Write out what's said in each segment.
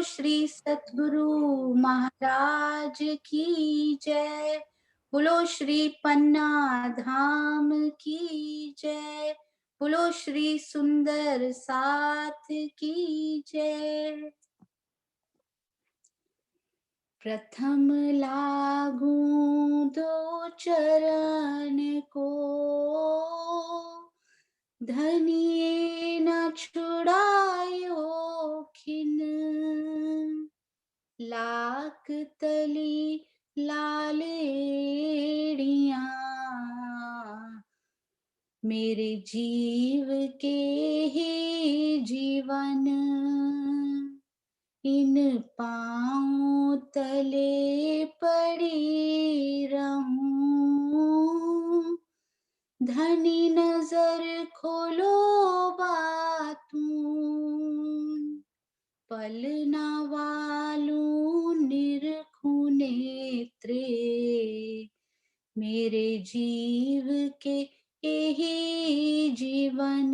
श्री सतगुरु महाराज की जय। बोलो श्री पन्ना धाम की जय। बोलो श्री सुंदर साथ की जय। प्रथम लागू दो चरण को, धनिये न छुड़ायो खिन। लाख तली लालेड़िया, मेरे जीव के ही जीवन। इन पाँव तले पड़ी रहूं, धनी नजर खोलो बातूं। पल न वालू निरखूं नेत्रे, मेरे जीव के यही जीवन।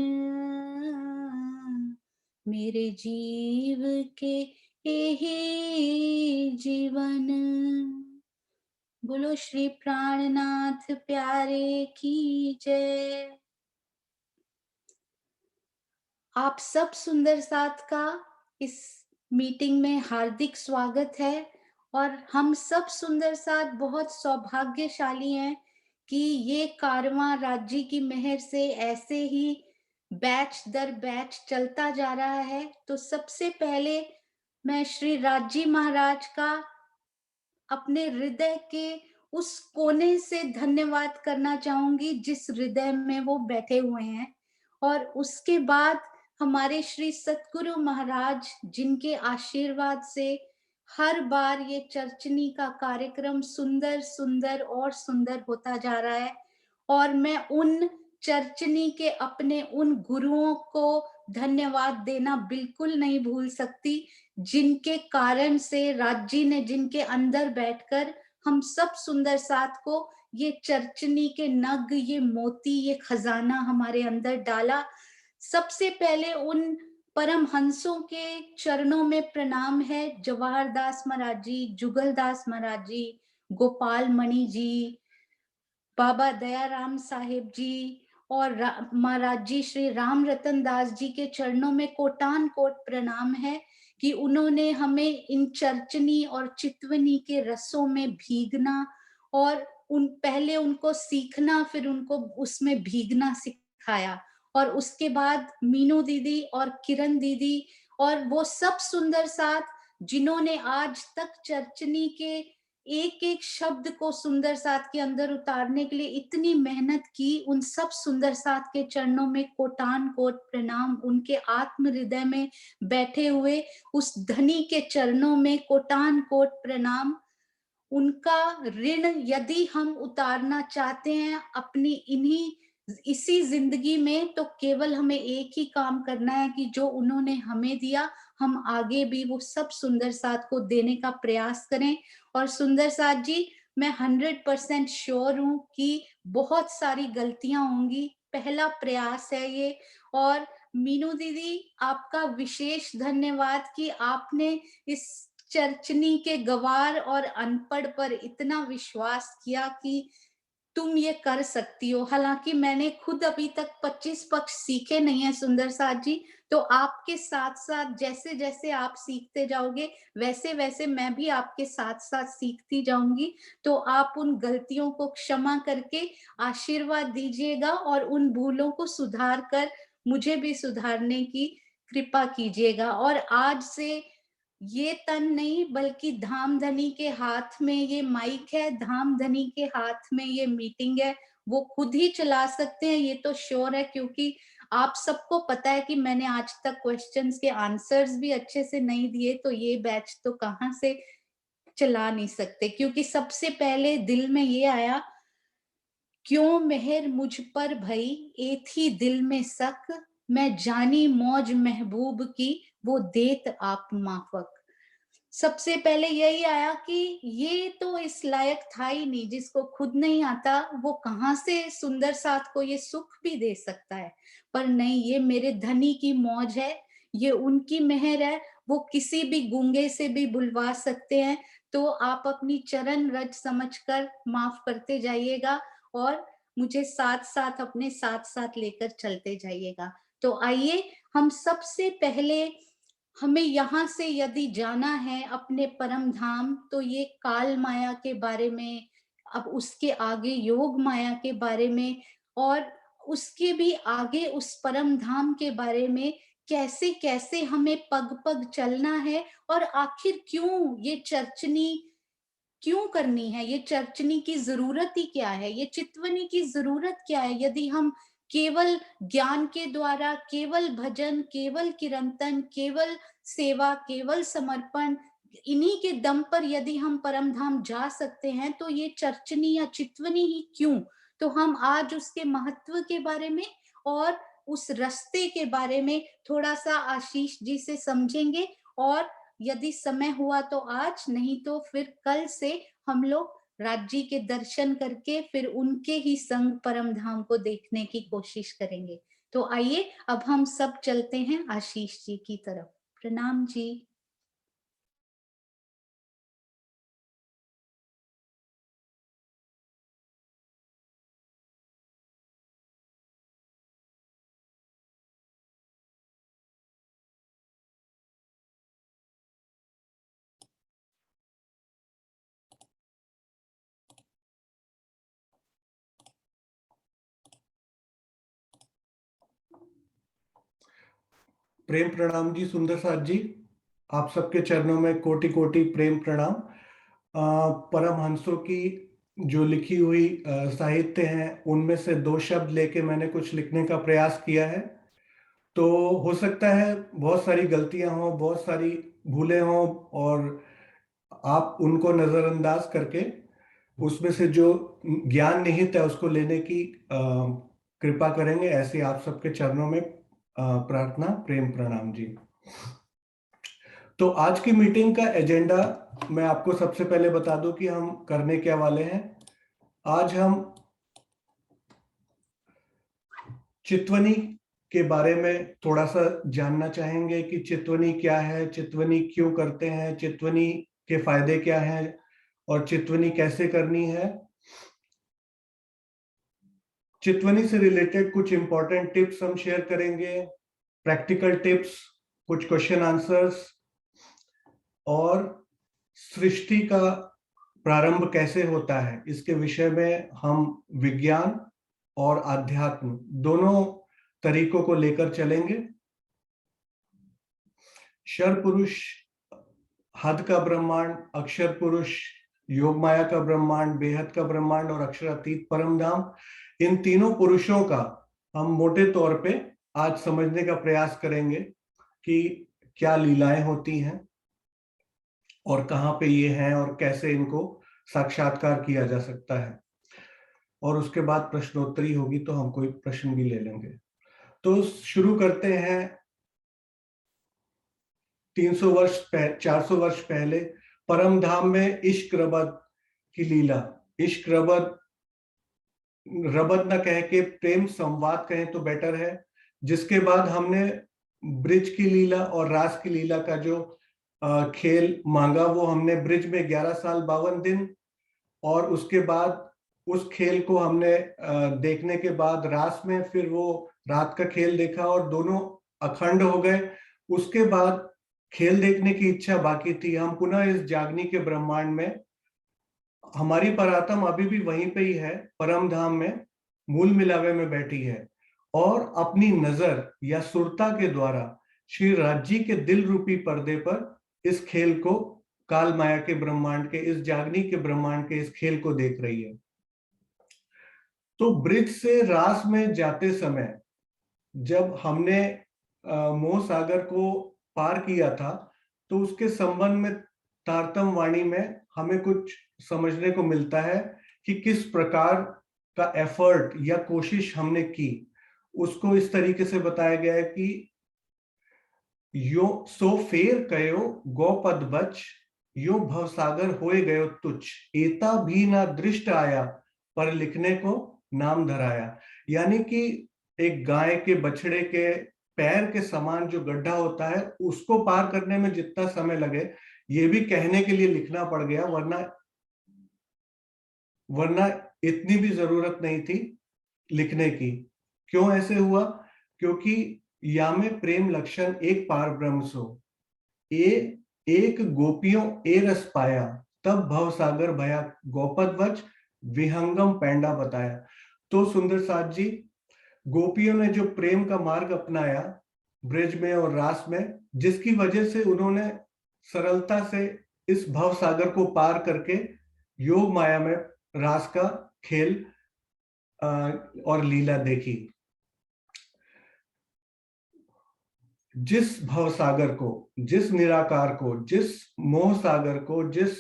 मेरे जीव के यही जीवन। बोलो श्री प्राणनाथ प्यारे की जय। आप सब सुंदर साथ का इस मीटिंग में हार्दिक स्वागत है। और हम सब सुंदर साथ बहुत सौभाग्यशाली हैं कि ये कारवां राज्य की मेहर से ऐसे ही बैच दर बैच चलता जा रहा है। तो सबसे पहले मैं श्री राजी महाराज का अपने हृदय के उस कोने से धन्यवाद करना चाहूंगी जिस हृदय में वो बैठे हुए हैं। और उसके बाद हमारे श्री सतगुरु महाराज, जिनके आशीर्वाद से हर बार ये चर्चनी का कार्यक्रम सुंदर सुंदर और सुंदर होता जा रहा है। और मैं उन चर्चनी के अपने उन गुरुओं को धन्यवाद देना बिल्कुल नहीं भूल सकती, जिनके कारण से राज्य ने, जिनके अंदर बैठकर हम सब सुंदर साथ को ये चर्चनी के नग, ये मोती, ये खजाना हमारे अंदर डाला। सबसे पहले उन परम हंसों के चरणों में प्रणाम है। जवाहर दास महाराज जी, जुगल दास महाराज जी, गोपाल मणि जी, बाबा दयाराम साहेब जी और महाराज जी श्री राम रतन दास जी के चरणों में कोटान कोट प्रणाम है कि उन्होंने हमें इन चर्चनी और चितवनी के रसों में भीगना और पहले उनको सीखना, फिर उनको उसमें भीगना सिखाया। और उसके बाद मीनू दीदी और किरण दीदी और वो सब सुंदर साथ जिन्होंने आज तक चर्चनी के एक एक शब्द को सुंदर साथ के अंदर उतारने के लिए इतनी मेहनत की, उन सब सुंदर साथ के चरणों में कोटान कोट प्रणाम। उनके आत्म हृदय में बैठे हुए उस धनी के चरणों में कोटान कोट प्रणाम। उनका ऋण यदि हम उतारना चाहते हैं अपनी इसी जिंदगी में, तो केवल हमें एक ही काम करना है कि जो उन्होंने हमें दिया, हम आगे भी वो सब सुंदर साथ को देने का प्रयास करें। और सुंदर साथ जी, मैं 100% श्योर हूं कि बहुत सारी गलतियां होंगी, पहला प्रयास है ये। और मीनू दीदी, आपका विशेष धन्यवाद कि आपने इस चर्चनी के गवार और अनपढ़ पर इतना विश्वास किया कि तुम ये कर सकती हो। हालांकि मैंने खुद अभी तक 25 पक्ष सीखे नहीं है सुंदर साथ जी, तो आपके साथ साथ जैसे जैसे आप सीखते जाओगे वैसे वैसे मैं भी आपके साथ साथ सीखती जाऊंगी। तो आप उन गलतियों को क्षमा करके आशीर्वाद दीजिएगा और उन भूलों को सुधार कर मुझे भी सुधारने की कृपा कीजिएगा। और आज से ये तन नहीं बल्कि धाम धनी के हाथ में ये माइक है, धाम धनी के हाथ में ये मीटिंग है। वो खुद ही चला सकते हैं, ये तो श्योर है, क्योंकि आप सबको पता है कि मैंने आज तक क्वेश्चंस के आंसर्स भी अच्छे से नहीं दिए, तो ये बैच तो कहाँ से चला नहीं सकते। क्योंकि सबसे पहले दिल में ये आया, क्यों मेहर मुझ पर भई एथी दिल में शक, मैं जानी मौज महबूब की वो देत आप माफक। सबसे पहले यही आया कि ये तो इस लायक था ही नहीं, जिसको खुद नहीं आता वो कहाँ से सुंदर साथ को ये सुख भी दे सकता है। पर नहीं, ये मेरे धनी की मौज है, ये उनकी मेहर है, वो किसी भी गूंगे से भी बुलवा सकते हैं। तो आप अपनी चरण रज समझकर माफ करते जाइएगा और मुझे साथ-साथ अपने साथ-साथ लेकर चलते जाइएगा। तो आइए हम सबसे पहले हमें यहाँ से यदि जाना है अपने परम धाम, तो ये काल माया के बारे में, अब उसके आगे योग माया के बारे में और उसके भी आगे उस परम धाम के बारे में कैसे-कैसे हमें पग-पग चलना है और आखिर क्यों ये चर्चनी क्यों करनी है? ये चर्चनी की ज़रूरत ही क्या है? ये चितवनी की ज़रूरत क्या है? यदि हम केवल ज्ञान के द्वारा, केवल भजन, केवल कीर्तन, केवल सेवा, केवल समर्पण, इन्हीं के दम पर यदि हम परम धाम जा सकते हैं, तो ये चर्चनी या चितवनी ही क्यों? तो हम आज उसके महत्व के बारे में और उस रास्ते के बारे में थोड़ा-सा आशीष जी से समझेंगे और यदि समय हुआ तो आज, नहीं तो फिर कल से हम लोग राज जी के दर्शन करके फिर उनके ही संग परम धाम को देखने की कोशिश करेंगे। तो आइए अब हम सब चलते हैं आशीष जी की तरफ। प्रणाम जी। प्रेम प्रणाम जी सुंदर साथ जी। आप सबके चरणों में कोटि कोटि प्रेम प्रणाम। परमहंसों की जो लिखी हुई साहित्य हैं उनमें से दो शब्द लेके मैंने कुछ लिखने का प्रयास किया है। तो हो सकता है बहुत सारी गलतियां हों, बहुत सारी भूलें हों और आप उनको नजरअंदाज करके उसमें से जो ज्ञान निहित है उसको लेने की कृपा करेंगे, ऐसी आप सबके चरणों में प्रार्थना। प्रेम प्रणाम जी। तो आज की मीटिंग का एजेंडा मैं आपको सबसे पहले बता दूं कि हम करने क्या वाले हैं। आज हम चितवनी के बारे में थोड़ा सा जानना चाहेंगे कि चितवनी क्या है, चितवनी क्यों करते हैं, चितवनी के फायदे क्या हैं और चितवनी कैसे करनी है। चितवनी से रिलेटेड कुछ इंपॉर्टेंट टिप्स हम शेयर करेंगे, प्रैक्टिकल टिप्स, कुछ क्वेश्चन आंसर्स और सृष्टि का प्रारंभ कैसे होता है इसके विषय में हम विज्ञान और आध्यात्म दोनों तरीकों को लेकर चलेंगे। क्षर पुरुष, हद का ब्रह्मांड, अक्षर पुरुष, योग माया का ब्रह्मांड, बेहद का ब्रह्मांड और अक्षरातीत परम धाम, इन तीनों पुरुषों का हम मोटे तौर पे आज समझने का प्रयास करेंगे कि क्या लीलाएं होती हैं और कहाँ पे ये हैं और कैसे इनको साक्षात्कार किया जा सकता है। और उसके बाद प्रश्नोत्तरी होगी तो हम कोई प्रश्न भी ले लेंगे। तो शुरू करते हैं। 300 वर्ष 400 वर्ष पहले परम धाम में इश्क रबद की लीला, इश्क रबद, रबद न कह के प्रेम संवाद कहें तो बेटर है, जिसके बाद हमने ब्रिज की लीला और रास की लीला का जो खेल मांगा वो हमने ब्रिज में 11 साल 52 दिन, और उसके बाद उस खेल को हमने देखने के बाद रास में फिर वो रात का खेल देखा और दोनों अखंड हो गए। उसके बाद खेल देखने की इच्छा बाकी थी। हम पुनः इस जागनी के ब्रह्मांड में, हमारी परात्म अभी भी वहीं पे ही है, परम धाम में मूल मिलावे में बैठी है और अपनी नजर या सुरता के द्वारा श्री राज्य के दिल रूपी पर्दे पर इस खेल को, काल माया के ब्रह्मांड के, इस जागनी के ब्रह्मांड के इस खेल को देख रही है। तो ब्रिज से रास में जाते समय जब हमने मोह सागर को पार किया था तो उसके संबंध में तारतम वाणी में हमें कुछ समझने को मिलता है कि किस प्रकार का एफर्ट या कोशिश हमने की। उसको इस तरीके से बताया गया है कि यो सो फेर कयो गौपद बच, यो भवसागर होए गयो तुच्छ, एता भी ना दृष्ट आया पर लिखने को नाम धराया। यानी कि एक गाय के बछड़े के पैर के समान जो गड्ढा होता है उसको पार करने में जितना समय लगे, ये भी कहने के लिए लिखना पड़ गया, वरना इतनी भी जरूरत नहीं थी लिखने की। क्यों ऐसे हुआ? क्योंकि या में प्रेम लक्षण एक पार ब्रह्म सो, ए एक गोपियों ए रस पाया, तब भव सागर भया गोपद वच, विहंगम पैंडा बताया। तो सुंदर साथ जी, गोपियों ने जो प्रेम का मार्ग अपनाया ब्रिज में और रास में, जिसकी वजह से उन्होंने सरलता से इस भव सागर को पार करके योग माया में रास का खेल और लीला देखी। जिस भव सागर को, जिस निराकार को, जिस मोह सागर को, जिस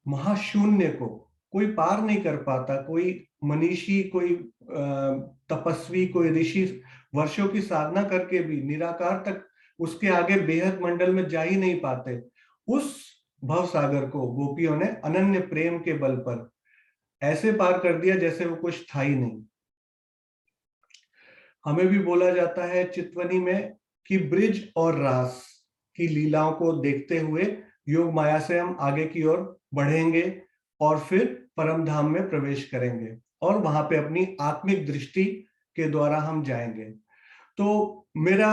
महाशून्य को कोई पार नहीं कर पाता, कोई मनीषी, कोई तपस्वी, कोई ऋषि वर्षों की साधना करके भी निराकार तक, उसके आगे बेहद मंडल में जा ही नहीं पाते, उस भव सागर को गोपियों ने अनन्य प्रेम के बल पर ऐसे पार कर दिया जैसे वो कुछ था ही नहीं। हमें भी बोला जाता है चितवनी में कि ब्रिज और रास की लीलाओं को देखते हुए योग माया से हम आगे की ओर बढ़ेंगे और फिर परम धाम में प्रवेश करेंगे और वहां पे अपनी आत्मिक दृष्टि के द्वारा हम जाएंगे। तो मेरा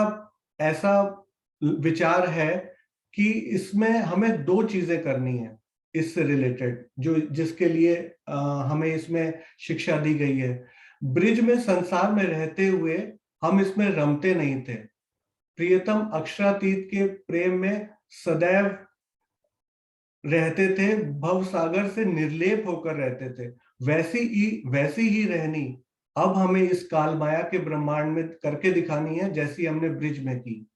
ऐसा विचार है कि इसमें हमें दो चीजें करनी है इससे रिलेटेड, जो जिसके लिए हमें इसमें शिक्षा दी गई है। ब्रिज में संसार में रहते हुए हम इसमें रमते नहीं थे, प्रियतम अक्षरातीत के प्रेम में सदैव रहते थे, भव सागर से निर्लेप होकर रहते थे। वैसी ही रहनी अब हमें इस काल माया के ब्रह्मांड में करके दिखानी है, जैसी हमने ब्रिज में की।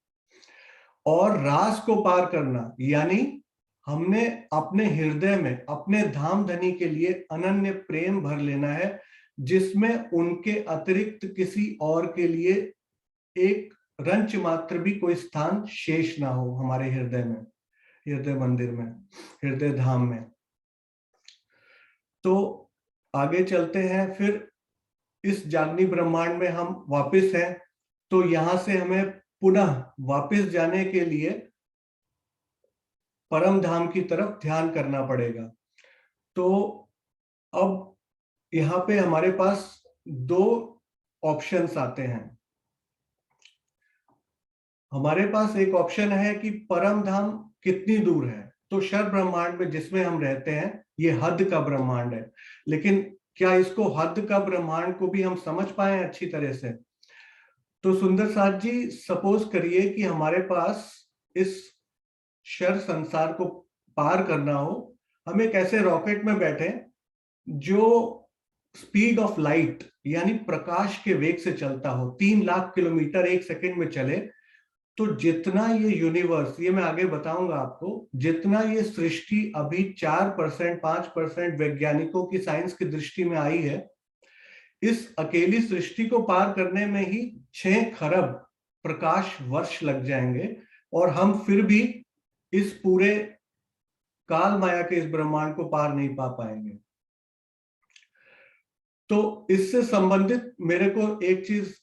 और रास को पार करना यानी हमने अपने हृदय में अपने धाम धनी के लिए अनन्य प्रेम भर लेना है, जिसमें उनके अतिरिक्त किसी और के लिए एक रंच मात्र भी कोई स्थान शेष ना हो हमारे हृदय में, हृदय मंदिर में, हृदय धाम में। तो आगे चलते हैं, फिर इस जागनी ब्रह्मांड में हम वापस हैं, तो यहां से हमें पुनः वापस जाने के लिए परम धाम की तरफ ध्यान करना पड़ेगा। तो अब यहाँ पे हमारे पास दो ऑप्शंस आते हैं। हमारे पास एक ऑप्शन है कि परम धाम कितनी दूर है, तो शर ब्रह्मांड में जिसमें हम रहते हैं ये हद का ब्रह्मांड है, लेकिन क्या इसको हद का ब्रह्मांड को भी हम समझ पाए अच्छी तरह से? तो सुंदर साथ जी, सपोज करिए कि हमारे पास इस शर संसार को पार करना हो, हम एक ऐसे रॉकेट में बैठे जो स्पीड ऑफ लाइट यानी प्रकाश के वेग से चलता हो, 3 लाख किलोमीटर एक सेकंड में चले। तो जितना ये यूनिवर्स, ये मैं आगे बताऊंगा आपको, जितना ये सृष्टि अभी 4% 5% वैज्ञानिकों की साइंस की दृष्टि में आई है, इस अकेली सृष्टि को पार करने में ही 6 खरब प्रकाश वर्ष लग जाएंगे और हम फिर भी इस पूरे काल माया के इस ब्रह्मांड को पार नहीं पा पाएंगे। तो इससे संबंधित मेरे को एक चीज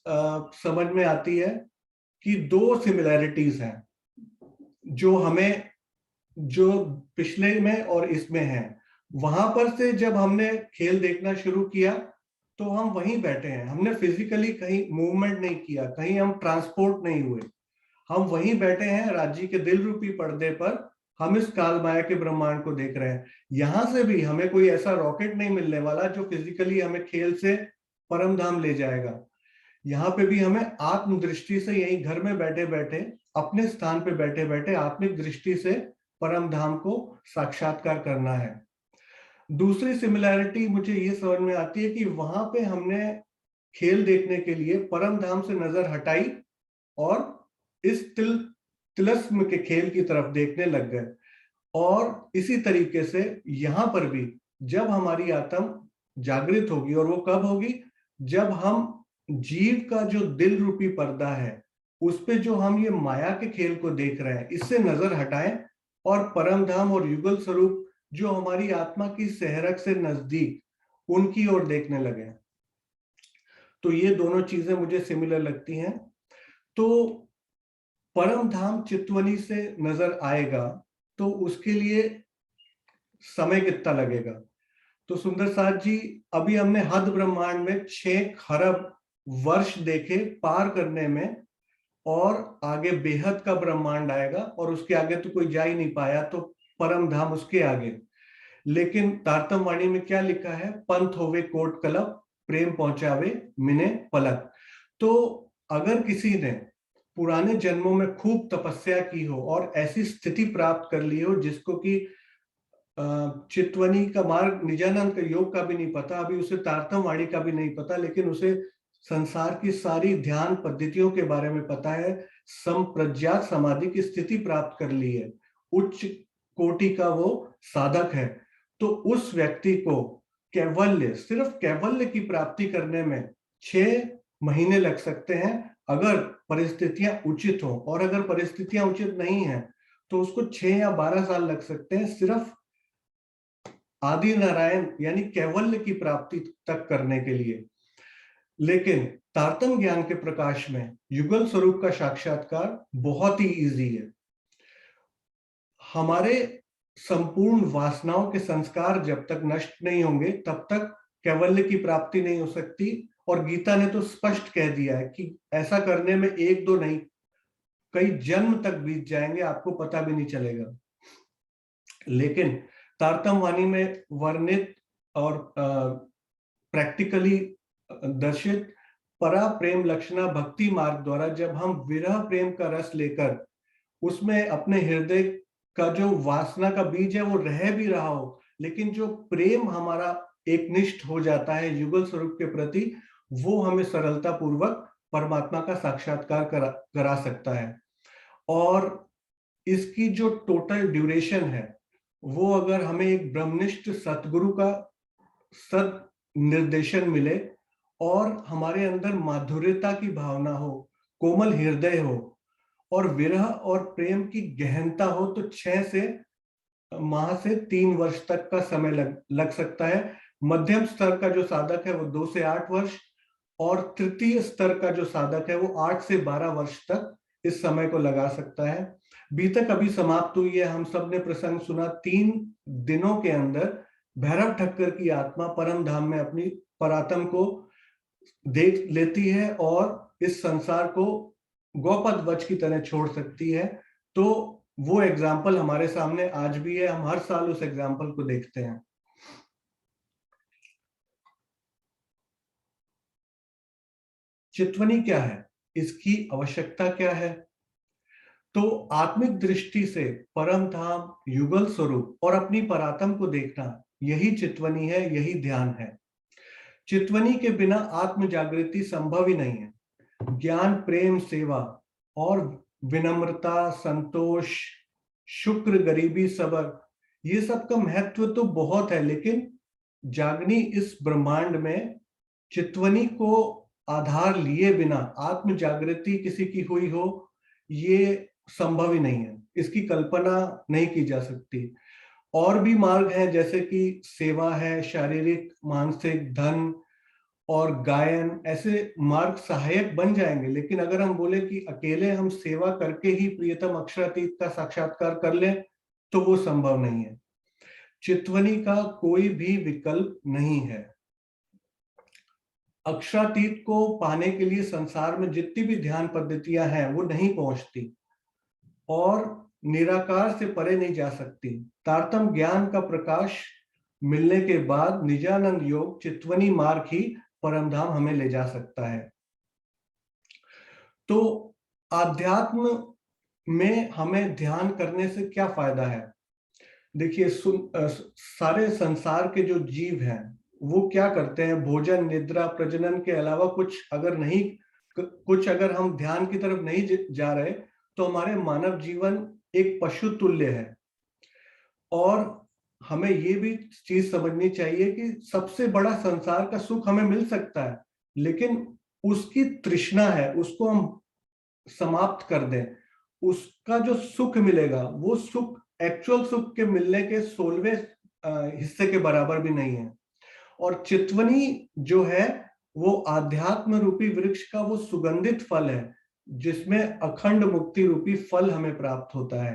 समझ में आती है कि दो सिमिलैरिटीज हैं जो हमें, जो पिछले में और इसमें है। वहां पर से जब हमने खेल देखना शुरू किया तो हम वहीं बैठे हैं, हमने फिजिकली कहीं मूवमेंट नहीं किया, कहीं हम ट्रांसपोर्ट नहीं हुए, हम वहीं बैठे हैं राज्य के दिल रूपी पर्दे पर, हम इस काल माया के ब्रह्मांड को देख रहे हैं। यहां से भी हमें कोई ऐसा रॉकेट नहीं मिलने वाला जो फिजिकली हमें खेल से परम धाम ले जाएगा। यहाँ पे भी हमें आत्म दृष्टि से, यही घर में बैठे बैठे, अपने स्थान पे बैठे बैठे आत्मिक दृष्टि से परम धाम को साक्षात्कार करना है। दूसरी सिमिलैरिटी मुझे ये समझ में आती है कि वहां पे हमने खेल देखने के लिए परम धाम से नजर हटाई और इस तिलस्म के खेल की तरफ देखने लग गए। और इसी तरीके से यहाँ पर भी जब हमारी आत्म जागृत होगी, और वो कब होगी? जब हम जीव का जो दिल रूपी पर्दा है उस पे जो हम ये माया के खेल को देख रहे हैं, इससे नजर हटाएं और परम धाम और युगल स्वरूप जो हमारी आत्मा की सहरक से नजदीक, उनकी ओर देखने लगे। तो ये दोनों चीजें मुझे सिमिलर लगती हैं। तो परम धाम चितवनी से नजर आएगा तो उसके लिए समय कितना लगेगा? तो सुंदर साथ जी, अभी हमने हद ब्रह्मांड में 6 खरब वर्ष देखे पार करने में, और आगे बेहद का ब्रह्मांड आएगा और उसके आगे तो कोई जा ही नहीं पाया, तो परम धाम उसके आगे। लेकिन तारतम वाणी में क्या लिखा है? पंथ होवे कोट कलप, प्रेम पहुंचावे मिने पलक। तो अगर किसी ने पुराने जन्मों में खूब तपस्या की हो और ऐसी स्थिति प्राप्त कर ली हो जिसको कि चितवनी का मार्ग, निजानंद का योग का भी नहीं पता, अभी उसे तारतम वाणी का भी नहीं पता, लेकिन उसे संसार की सारी ध्यान पद्धतियों के बारे में पता है, संप्रज्ञात समाधि की स्थिति प्राप्त कर ली है, उच्च कोटि का वो साधक है, तो उस व्यक्ति को कैवल्य, सिर्फ कैवल्य की प्राप्ति करने में 6 महीने लग सकते हैं, अगर परिस्थितियां उचित हो। और अगर परिस्थितियां उचित नहीं है तो उसको 6 या 12 साल लग सकते हैं, सिर्फ आदि नारायण यानी कैवल्य की प्राप्ति तक करने के लिए। लेकिन तारतम ज्ञान के प्रकाश में युगल स्वरूप का साक्षात्कार बहुत ही इजी है। हमारे संपूर्ण वासनाओं के संस्कार जब तक नष्ट नहीं होंगे तब तक कैवल्य की प्राप्ति नहीं हो सकती। और गीता ने तो स्पष्ट कह दिया है कि ऐसा करने में 1-2 नहीं, कई जन्म तक बीत जाएंगे, आपको पता भी नहीं चलेगा। लेकिन तारतम वाणी में वर्णित और प्रैक्टिकली दर्शित परा प्रेम लक्षणा भक्ति मार्ग द्वारा जब हम विरह प्रेम का रस लेकर उसमें अपने हृदय का जो वासना का बीज है वो रह भी रहा हो, लेकिन जो प्रेम हमारा एकनिष्ठ हो जाता है युगल स्वरूप के प्रति, वो हमें सरलता पूर्वक परमात्मा का साक्षात्कार करा सकता है। और इसकी जो टोटल ड्यूरेशन है वो अगर हमें एक ब्रह्मनिष्ठ सतगुरु का सद निर्देशन मिले और हमारे अंदर माधुर्यता की भावना हो, कोमल हृदय हो और विरह और प्रेम की गहनता हो, तो 6 माह से 3 वर्ष तक का समय लग सकता है। मध्यम स्तर का जो साधक है वो 2 से 8 वर्ष और तृतीय स्तर का जो साधक है वो 8 से 12 वर्ष तक इस समय को लगा सकता है। बीतक अभी समाप्त हुई है, हम सब ने प्रसंग सुना। 3 दिनों के अंदर भैरव ठक्कर की आत्मा परम धाम में अपनी परात्म को देख लेती है और इस संसार को गौपद वच की तरह छोड़ सकती है। तो वो एग्जाम्पल हमारे सामने आज भी है, हम हर साल उस एग्जाम्पल को देखते हैं। चितवनी क्या है, इसकी आवश्यकता क्या है? तो आत्मिक दृष्टि से परम धाम, युगल स्वरूप और अपनी परात्म को देखना, यही चितवनी है, यही ध्यान है। चितवनी के बिना आत्म जागृति संभव ही नहीं है। ज्ञान, प्रेम, सेवा और विनम्रता, संतोष, शुक्र, गरीबी, सबर, ये सब का महत्व तो बहुत है, लेकिन जागनी इस ब्रह्मांड में चितवनी को आधार लिए बिना आत्म जागृति किसी की हुई हो, ये संभव ही नहीं है, इसकी कल्पना नहीं की जा सकती। और भी मार्ग हैं, जैसे कि सेवा है, शारीरिक, मानसिक, धन और गायन, ऐसे मार्ग सहायक बन जाएंगे। लेकिन अगर हम बोले कि अकेले हम सेवा करके ही प्रियतम अक्षरातीत का साक्षात्कार कर लें, तो वो संभव नहीं है। चितवनी का कोई भी विकल्प नहीं है। अक्षरातीत को पाने के लिए संसार में जितनी भी ध्यान पद्धतियां हैं वो नहीं पहुंचती और निराकार से परे नहीं जा सकती। तारतम ज्ञान का प्रकाश मिलने के बाद निजानंद योग, चितवनी मार्ग ही परमधाम हमें ले जा सकता है। तो आध्यात्म में हमें ध्यान करने से क्या फायदा है? देखिए, सारे संसार के जो जीव हैं वो क्या करते हैं? भोजन, निद्रा, प्रजनन के अलावा कुछ अगर हम ध्यान की तरफ नहीं जा रहे तो हमारे मानव जीवन एक पशु तुल्य है। और हमें ये भी चीज समझनी चाहिए कि सबसे बड़ा संसार का सुख हमें मिल सकता है, लेकिन उसकी तृष्णा है, उसको हम समाप्त कर दें, उसका जो सुख मिलेगा वो सुख एक्चुअल सुख के मिलने के 16वें हिस्से के बराबर भी नहीं है। और चितवनी जो है वो आध्यात्म रूपी वृक्ष का वो सुगंधित फल है जिसमें अखंड मुक्ति रूपी फल हमें प्राप्त होता है।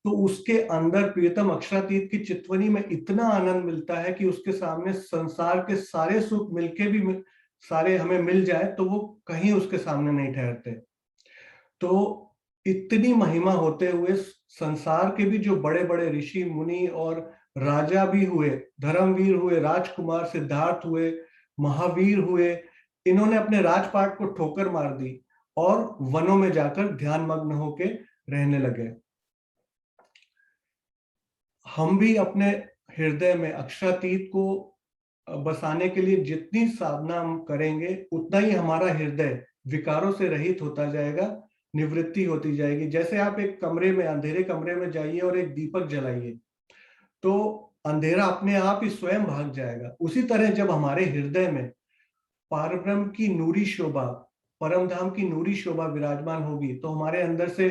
तो उसके अंदर प्रियतम अक्षरातीत की चितवनी में इतना आनंद मिलता है कि उसके सामने संसार के सारे सुख मिलके भी सारे हमें मिल जाए तो वो कहीं उसके सामने नहीं ठहरते। तो इतनी महिमा होते हुए संसार के भी जो बड़े बड़े ऋषि मुनि और राजा भी हुए, धर्मवीर हुए, राजकुमार सिद्धार्थ हुए, महावीर हुए, इन्होंने अपने राजपाट को ठोकर मार दी और वनों में जाकर ध्यान मग्न होके रहने लगे। हम भी अपने हृदय में अक्षरातीत को बसाने के लिए जितनी साधना हम करेंगे उतना ही हमारा हृदय विकारों से रहित होता जाएगा, निवृत्ति होती जाएगी। जैसे आप एक कमरे में, अंधेरे कमरे में जाइए और एक दीपक जलाइए तो अंधेरा अपने आप ही स्वयं भाग जाएगा। उसी तरह जब हमारे हृदय में पारब्रह्म की नूरी शोभा, परम धाम की नूरी शोभा विराजमान होगी तो हमारे अंदर से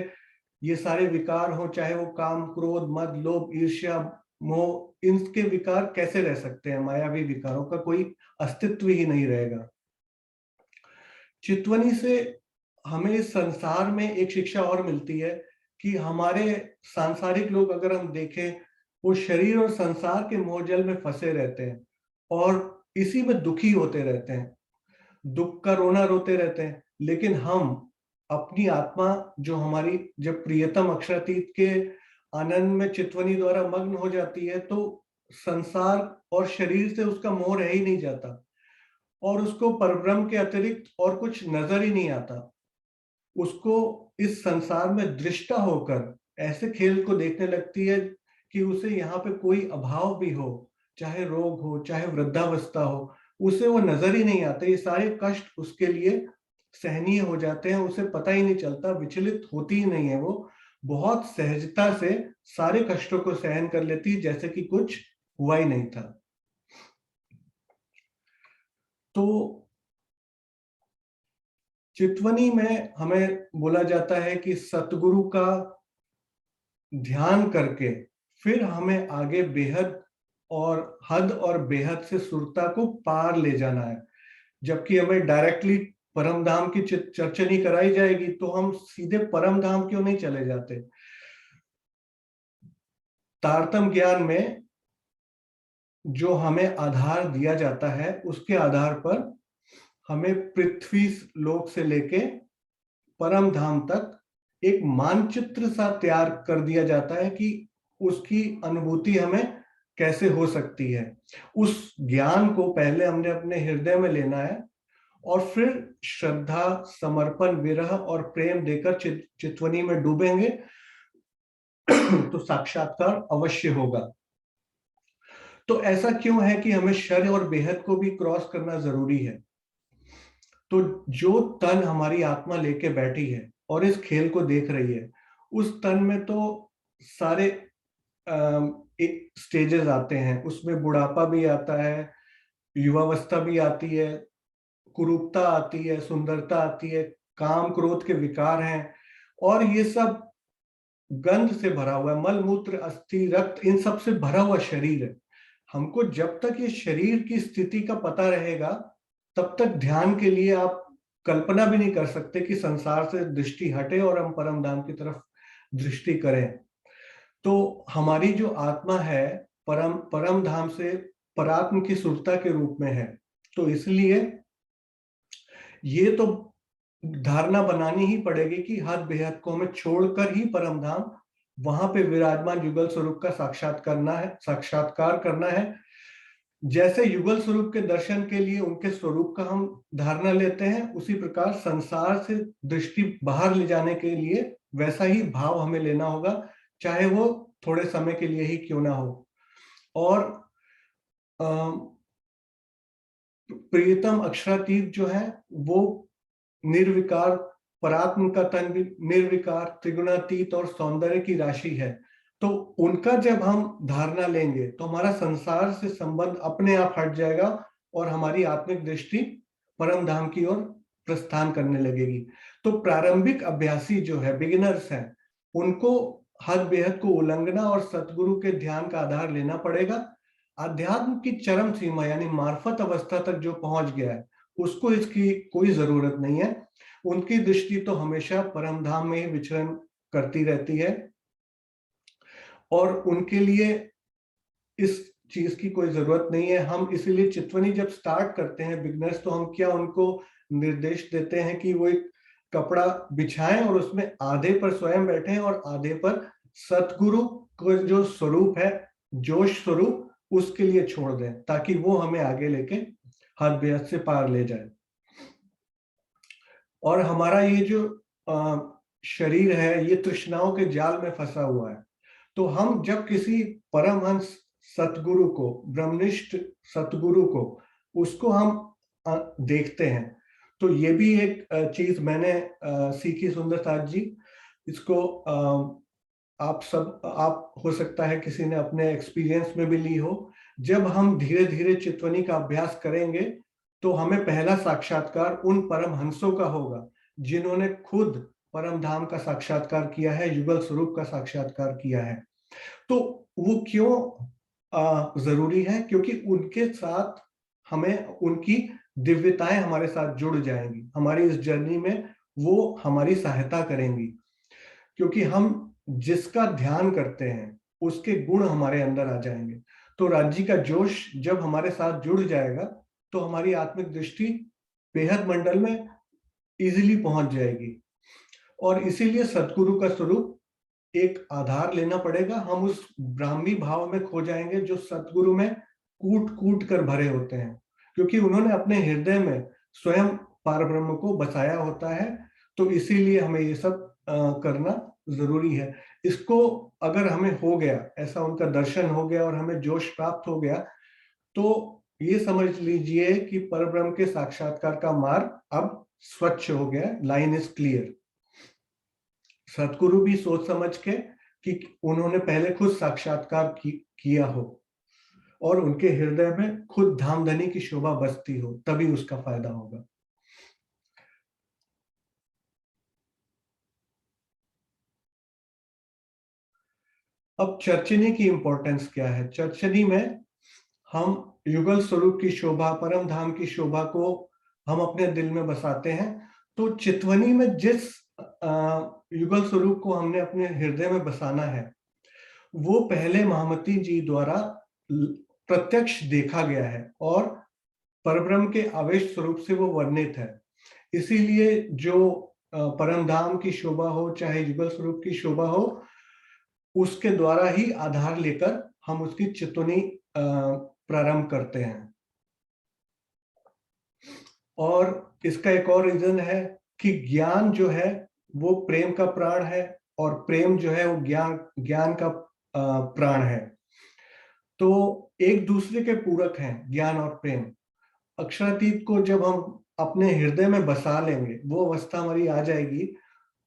ये सारे विकार हो, चाहे वो काम, क्रोध, मद, लोभ, ईर्ष्या, मोह, इनके विकार कैसे रह सकते हैं? मायावी विकारों का कोई अस्तित्व ही नहीं रहेगा। चितवनी से हमें इस संसार में एक शिक्षा और मिलती है कि हमारे सांसारिक लोग अगर हम देखें, वो शरीर और संसार के मोहजल में फंसे रहते हैं और इसी में दुखी होते रहते हैं, दुख का रोना रोते रहते हैं। लेकिन हम अपनी आत्मा जो हमारी जब प्रियतम अक्षरातीत के आनंद में चितवनी द्वारा मग्न हो जाती है तो संसार और शरीर से उसका मोह रह ही नहीं जाता और उसको परब्रह्म के अतिरिक्त और कुछ नजर ही नहीं आता। उसको इस संसार में दृष्टा होकर ऐसे खेल को देखने लगती है कि उसे यहाँ पे कोई अभाव भी हो, चाहे रोग हो, चाहे वृद्धावस्था हो, उसे वो नजर ही नहीं आते। ये सारे कष्ट उसके लिए सहनीय हो जाते हैं, उसे पता ही नहीं चलता, विचलित होती ही नहीं है। वो बहुत सहजता से सारे कष्टों को सहन कर लेती है जैसे कि कुछ हुआ ही नहीं था। तो चितवनी में हमें बोला जाता है कि सतगुरु का ध्यान करके फिर हमें आगे बेहद और हद और बेहद से सुरता को पार ले जाना है। जबकि हमें डायरेक्टली परम धाम की चर्चा नहीं कराई जाएगी तो हम सीधे परम धाम क्यों नहीं चले जाते? तारतम ज्ञान में जो हमें आधार दिया जाता है उसके आधार पर हमें पृथ्वी लोक से लेके परम धाम तक एक मानचित्र सा तैयार कर दिया जाता है कि उसकी अनुभूति हमें कैसे हो सकती है। उस ज्ञान को पहले हमने अपने हृदय में लेना है और फिर श्रद्धा, समर्पण, विरह और प्रेम देकर चितवनी में डूबेंगे तो साक्षात्कार अवश्य होगा। तो ऐसा क्यों है कि हमें शर और बेहद को भी क्रॉस करना जरूरी है? तो जो तन हमारी आत्मा लेके बैठी है और इस खेल को देख रही है, उस तन में तो सारे एक स्टेजेस आते हैं। उसमें बुढ़ापा भी आता है, युवावस्था भी आती है, कुरूपता आती है, सुंदरता आती है, काम क्रोध के विकार हैं और ये सब गंध से भरा हुआ है। मल मूत्र अस्थि रक्त इन सब से भरा हुआ शरीर है। हमको जब तक ये शरीर की स्थिति का पता रहेगा तब तक ध्यान के लिए आप कल्पना भी नहीं कर सकते कि संसार से दृष्टि हटे और हम परम धाम की तरफ दृष्टि करें। तो हमारी जो आत्मा है परम धाम से परात्म की सुरता के रूप में है। तो इसलिए ये तो धारणा बनानी ही पड़ेगी कि हद बेहद को हमें छोड़कर ही परम धाम, वहां पे विराजमान युगल स्वरूप का साक्षात्कार करना है। जैसे युगल स्वरूप के दर्शन के लिए उनके स्वरूप का हम धारणा लेते हैं, उसी प्रकार संसार से दृष्टि बाहर ले जाने के लिए वैसा ही भाव हमें लेना होगा, चाहे वो थोड़े समय के लिए ही क्यों ना हो। और प्रियतम अक्षरातीत जो है वो निर्विकार, परात्म का तन भी निर्विकार, त्रिगुणातीत और सौंदर्य की राशि है। तो उनका जब हम धारणा लेंगे तो हमारा संसार से संबंध अपने आप हट जाएगा और हमारी आत्मिक दृष्टि परम धाम की ओर प्रस्थान करने लगेगी। तो प्रारंभिक अभ्यासी जो है, बिगिनर्स हैं, उनको हद बेहद को उल्लंघना और सतगुरु के ध्यान का आधार लेना पड़ेगा। अध्यात्म की चरम सीमा यानी मार्फत अवस्था तक जो पहुंच गया है उसको इसकी कोई जरूरत नहीं है। उनकी दृष्टि तो हमेशा परम धाम में ही विचरण करती रहती है और उनके लिए इस चीज की कोई जरूरत नहीं है। हम इसीलिए चितवनी जब स्टार्ट करते हैं बिगनर्स, तो हम क्या उनको निर्देश देते हैं कि वो एक कपड़ा बिछाएं और उसमें आधे पर स्वयं बैठें और आधे पर सतगुरु को जो स्वरूप है, जोश स्वरूप, उसके लिए छोड़ दें, ताकि वो हमें आगे लेके हर बेहद से पार ले जाए। और हमारा ये जो शरीर है, ये तृष्णाओं के जाल में फंसा हुआ है। तो हम जब किसी परमहंस सतगुरु को, ब्रह्मनिष्ठ सतगुरु को, उसको हम देखते हैं, तो ये भी एक चीज मैंने सीखी सुंदरसाथ जी। इसको आप हो सकता है किसी ने अपने एक्सपीरियंस में भी ली हो। जब हम धीरे धीरे चितवनी का अभ्यास करेंगे तो हमें पहला साक्षात्कार उन परमहंसों का होगा जिन्होंने खुद परम धाम का साक्षात्कार किया है, युगल स्वरूप का साक्षात्कार किया है। तो वो क्यों जरूरी है? क्योंकि उनके साथ हमें, उनकी दिव्यताएं हमारे साथ जुड़ जाएंगी, हमारी इस जर्नी में वो हमारी सहायता करेंगी। क्योंकि हम जिसका ध्यान करते हैं उसके गुण हमारे अंदर आ जाएंगे। तो राज्य का जोश जब हमारे साथ जुड़ जाएगा तो हमारी आत्मिक दृष्टि बेहद मंडल में इजीली पहुंच जाएगी। और इसीलिए सतगुरु का स्वरूप एक आधार लेना पड़ेगा। हम उस ब्राह्मी भाव में खो जाएंगे जो सतगुरु में कूट कूट कर भरे होते हैं, क्योंकि उन्होंने अपने हृदय में स्वयं पारब्रह्म को बसाया होता है। तो इसीलिए हमें ये सब करना जरूरी है। इसको अगर हमें हो गया, ऐसा उनका दर्शन हो गया और हमें जोश प्राप्त हो गया, तो ये समझ लीजिए कि परब्रह्म के साक्षात्कार का मार्ग अब स्वच्छ हो गया, लाइन इज क्लियर। सतगुरु भी सोच समझ के कि उन्होंने पहले खुद साक्षात्कार किया हो और उनके हृदय में खुद धामधनी की शोभा बसती हो, तभी उसका फायदा होगा। अब चर्चनी की इंपॉर्टेंस क्या है? चर्चनी में हम युगल स्वरूप की शोभा, परम धाम की शोभा को हम अपने दिल में बसाते हैं। तो चितवनी में जिस युगल स्वरूप को हमने अपने हृदय में बसाना है, वो पहले महामती जी द्वारा प्रत्यक्ष देखा गया है और परब्रह्म के आवेश स्वरूप से वो वर्णित है। इसीलिए जो परम धाम की शोभा हो, चाहे युगल स्वरूप की शोभा हो, उसके द्वारा ही आधार लेकर हम उसकी चितवनी प्रारंभ करते हैं। और इसका एक और रीजन है कि ज्ञान जो है वो प्रेम का प्राण है और प्रेम जो है वो ज्ञान का प्राण है। तो एक दूसरे के पूरक हैं ज्ञान और प्रेम। अक्षरातीत को जब हम अपने हृदय में बसा लेंगे, वो अवस्था हमारी आ जाएगी,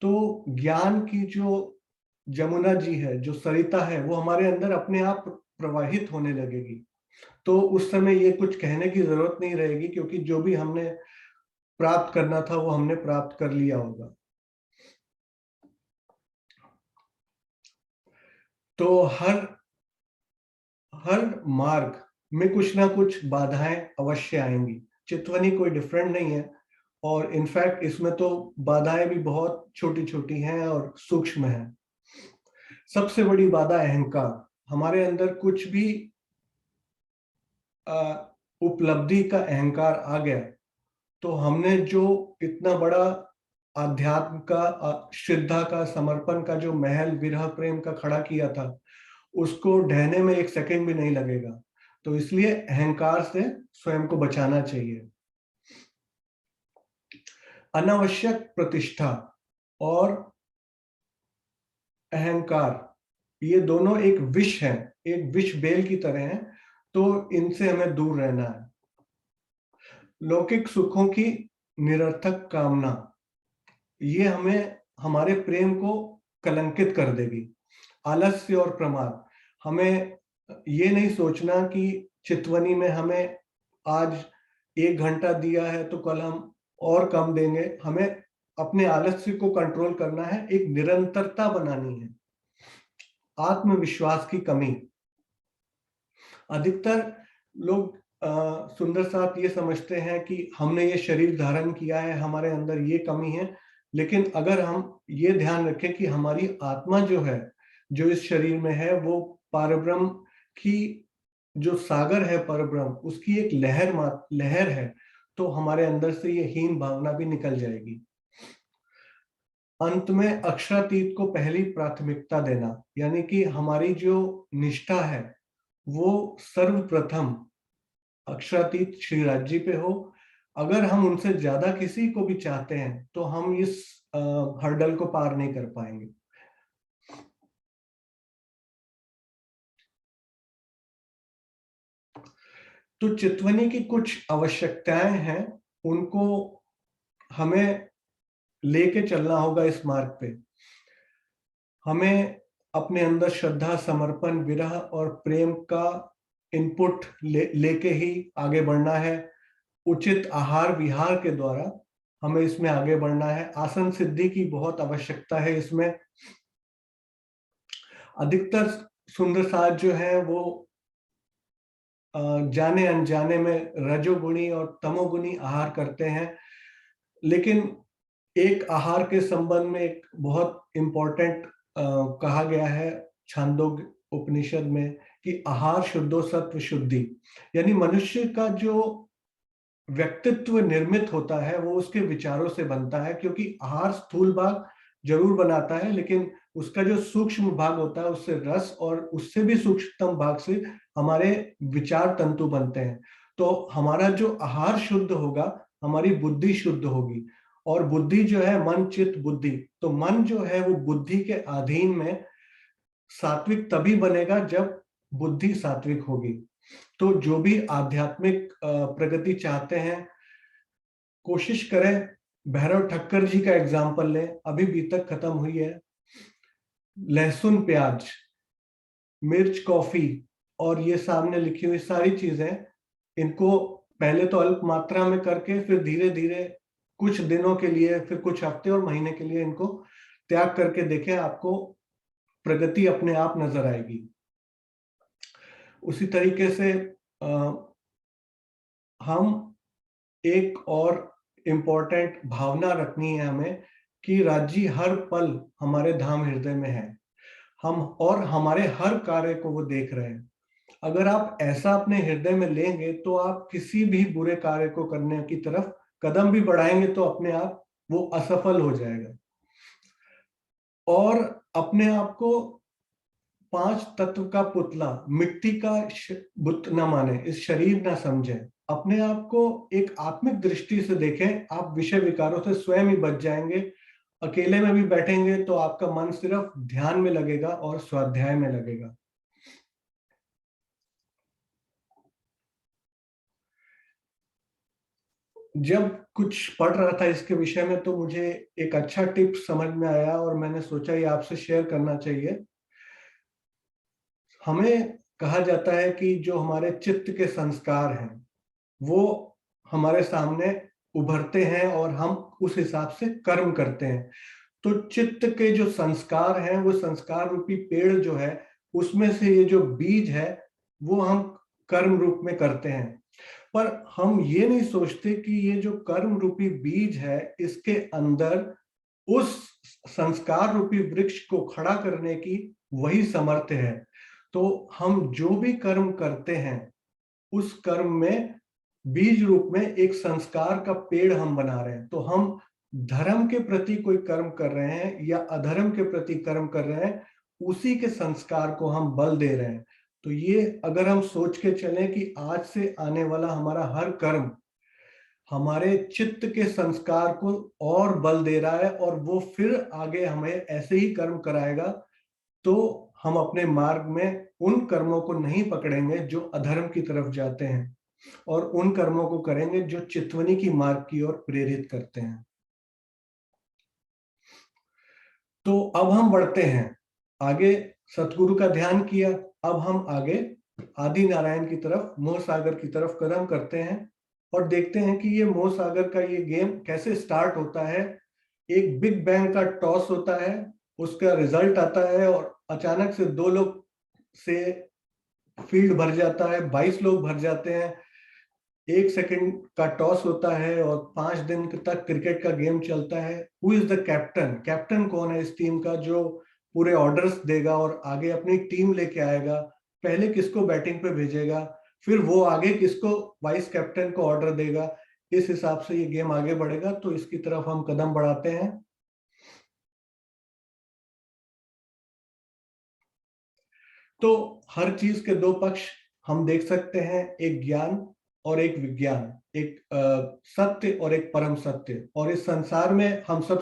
तो ज्ञान की जो जमुना जी है, जो सरिता है, वो हमारे अंदर अपने आप प्रवाहित होने लगेगी। तो उस समय ये कुछ कहने की जरूरत नहीं रहेगी, क्योंकि जो भी हमने प्राप्त करना था वो हमने प्राप्त कर लिया होगा। तो हर मार्ग में कुछ ना कुछ बाधाएं अवश्य आएंगी। चितवनी कोई डिफरेंट नहीं है, और इनफैक्ट इसमें तो बाधाएं भी बहुत छोटी छोटी हैं और सूक्ष्म हैं। सबसे बड़ी बाधा अहंकार। हमारे अंदर कुछ भी उपलब्धि का अहंकार आ गया तो हमने जो इतना बड़ा आध्यात्म का, श्रद्धा का, समर्पण का जो महल विरह प्रेम का खड़ा किया था, उसको ढहने में एक सेकंड भी नहीं लगेगा। तो इसलिए अहंकार से स्वयं को बचाना चाहिए। अनावश्यक प्रतिष्ठा और अहंकार, ये दोनों एक विष है, एक विष बेल की तरह है, तो इनसे हमें दूर रहना है। लौकिक सुखों की निरर्थक कामना, ये हमें, हमारे प्रेम को कलंकित कर देगी। आलस्य और प्रमाद, हमें ये नहीं सोचना कि चितवनी में हमें आज 1 घंटा दिया है तो कल हम और कम देंगे। हमें अपने आलस्य को कंट्रोल करना है, एक निरंतरता बनानी है। आत्मविश्वास की कमी, अधिकतर लोग सुंदर साथ ये समझते हैं कि हमने ये शरीर धारण किया है, हमारे अंदर ये कमी है, लेकिन अगर हम ये ध्यान रखें कि हमारी आत्मा जो है, जो इस शरीर में है, वो पारब्रह्म की जो सागर है, परब्रह्म उसकी एक लहर है, तो हमारे अंदर से ये हीन भावना भी निकल जाएगी। अंत में अक्षरातीत को पहली प्राथमिकता देना, यानी कि हमारी जो निष्ठा है वो सर्वप्रथम अक्षरातीत श्री राज जी पे हो। अगर हम उनसे ज्यादा किसी को भी चाहते हैं तो हम इस हर्डल को पार नहीं कर पाएंगे। तो चितवनी की कुछ आवश्यकताएं हैं, उनको हमें लेके चलना होगा इस मार्ग पे। हमें अपने अंदर श्रद्धा, समर्पण, विरह और प्रेम का इनपुट लेके ही आगे बढ़ना है। उचित आहार विहार के द्वारा हमें इसमें आगे बढ़ना है। आसन सिद्धि की बहुत आवश्यकता है इसमें। अधिकतर सुंदर साथ जो है वो जाने अनजाने में रजोगुणी और तमोगुणी आहार करते हैं, लेकिन एक आहार के संबंध में एक बहुत इंपॉर्टेंट कहा गया है छांदोग्य उपनिषद में कि आहार शुद्धो सत्व शुद्धि, यानी मनुष्य का जो व्यक्तित्व निर्मित होता है वो उसके विचारों से बनता है, क्योंकि आहार स्थूल भाग जरूर बनाता है, लेकिन उसका जो सूक्ष्म भाग होता है उससे रस और उससे भी सूक्ष्मतम भाग से हमारे विचार तंतु बनते हैं। तो हमारा जो आहार शुद्ध होगा, हमारी बुद्धि शुद्ध होगी, और बुद्धि जो है मन चित्त बुद्धि, तो मन जो है वो बुद्धि के अधीन में सात्विक तभी बनेगा जब बुद्धि सात्विक होगी। तो जो भी आध्यात्मिक प्रगति चाहते हैं, कोशिश करें, भैरव ठक्कर जी का एग्जाम्पल लें, अभी बीतक खत्म हुई है, लहसुन प्याज मिर्च कॉफी और ये सामने लिखी हुई सारी चीजें, इनको पहले तो अल्प मात्रा में करके फिर धीरे धीरे कुछ दिनों के लिए, फिर कुछ हफ्ते और महीने के लिए इनको त्याग करके देखें, आपको प्रगति अपने आप नजर आएगी। उसी तरीके से हम एक और इम्पोर्टेंट भावना रखनी है हमें कि राज्य हर पल हमारे धाम हृदय में है, हम और हमारे हर कार्य को वो देख रहे हैं। अगर आप ऐसा अपने हृदय में लेंगे तो आप किसी भी बुरे कार्य को करने की तरफ कदम भी बढ़ाएंगे तो अपने आप वो असफल हो जाएगा। और अपने आप को 5 तत्व का पुतला, मिट्टी का बुत न माने, इस शरीर न समझें, अपने आप को एक आत्मिक दृष्टि से देखें। आप विषय विकारों से स्वयं ही बच जाएंगे। अकेले में भी बैठेंगे तो आपका मन सिर्फ ध्यान में लगेगा और स्वाध्याय में लगेगा। जब कुछ पढ़ रहा था इसके विषय में तो मुझे एक अच्छा टिप समझ में आया और मैंने सोचा ये आपसे शेयर करना चाहिए। हमें कहा जाता है कि जो हमारे चित्त के संस्कार हैं वो हमारे सामने उभरते हैं और हम उस हिसाब से कर्म करते हैं। तो चित्त के जो संस्कार हैं, वो संस्कार रूपी पेड़ जो है, उसमें से ये जो बीज है वो हम कर्म रूप में करते हैं। पर हम ये नहीं सोचते कि ये जो कर्म रूपी बीज है, इसके अंदर उस संस्कार रूपी वृक्ष को खड़ा करने की वही समर्थ है। तो हम जो भी कर्म करते हैं उस कर्म में बीज रूप में एक संस्कार का पेड़ हम बना रहे हैं। तो हम धर्म के प्रति कोई कर्म कर रहे हैं या अधर्म के प्रति कर्म कर रहे हैं, उसी के संस्कार को हम बल दे रहे हैं। तो ये अगर हम सोच के चलें कि आज से आने वाला हमारा हर कर्म हमारे चित्त के संस्कार को और बल दे रहा है और वो फिर आगे हमें ऐसे ही कर्म कराएगा, तो हम अपने मार्ग में उन कर्मों को नहीं पकड़ेंगे जो अधर्म की तरफ जाते हैं और उन कर्मों को करेंगे जो चितवनी की मार्ग की ओर प्रेरित करते हैं। तो अब हम बढ़ते हैं आगे। सतगुरु का ध्यान किया, अब हम आगे आदि नारायण की तरफ, मोह सागर की तरफ कदम करते हैं और देखते हैं कि ये मोह सागर का ये गेम कैसे स्टार्ट होता है। एक बिग बैंग का टॉस होता है, उसका रिजल्ट आता है और अचानक से 2 लोग से फील्ड भर जाता है, 22 लोग भर जाते हैं। 1 सेकंड का टॉस होता है और 5 दिन तक क्रिकेट का गेम चलता है। Who is the captain? Captain कौन है इस टीम का जो पूरे ऑर्डर्स देगा और आगे अपनी टीम लेके आएगा? पहले किसको बैटिंग पे भेजेगा, फिर वो आगे किसको वाइस कैप्टन को ऑर्डर देगा? इस हिसाब से ये गेम आगे बढ़ेगा, तो इसकी तरफ हम कदम बढ़ाते हैं। तो हर चीज के दो पक्ष हम देख सकते हैं, एक ज्ञान और एक विज्ञान, एक सत्य और एक परम सत्य। और इस संसार में हम सब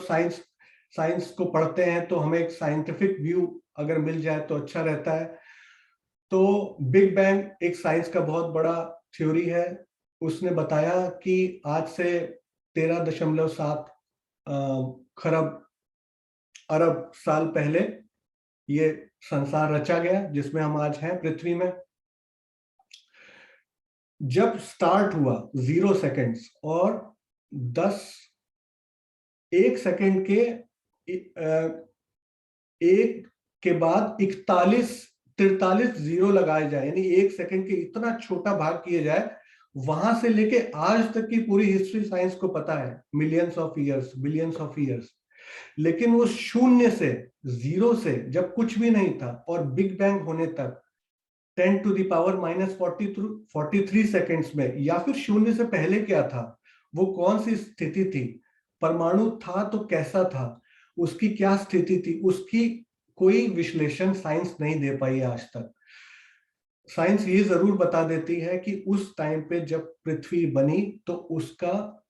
साइंस को पढ़ते हैं, तो हमें एक साइंटिफिक व्यू अगर मिल जाए तो अच्छा रहता है। तो बिग बैंग एक साइंस का बहुत बड़ा थ्योरी है। उसने बताया कि आज से 13.7 खरब अरब साल पहले ये संसार रचा गया जिसमें हम आज हैं पृथ्वी में। जब स्टार्ट हुआ 0 सेकेंड्स और 1 सेकेंड के एक के बाद 43 जीरो लगाए जाए, यानी 1 सेकेंड के इतना छोटा भाग किए जाए, वहां से लेके आज तक की पूरी हिस्ट्री साइंस को पता है, millions of years, billions of years. लेकिन वो शून्य से, जीरो से, जब कुछ भी नहीं था और बिग बैंग होने तक 10⁻⁻43 सेकेंड्स में, या फिर शून्य से पहले क्या था, वो कौन सी स्थिति थी, परमाणु था तो कैसा था, उसकी क्या स्थिति थी, उसकी कोई विश्लेषण साइंस नहीं दे पाई आज तक। साइंस ये जरूर बता देती है कि उस टाइम पे जब पृथ्वी बनी तो उसका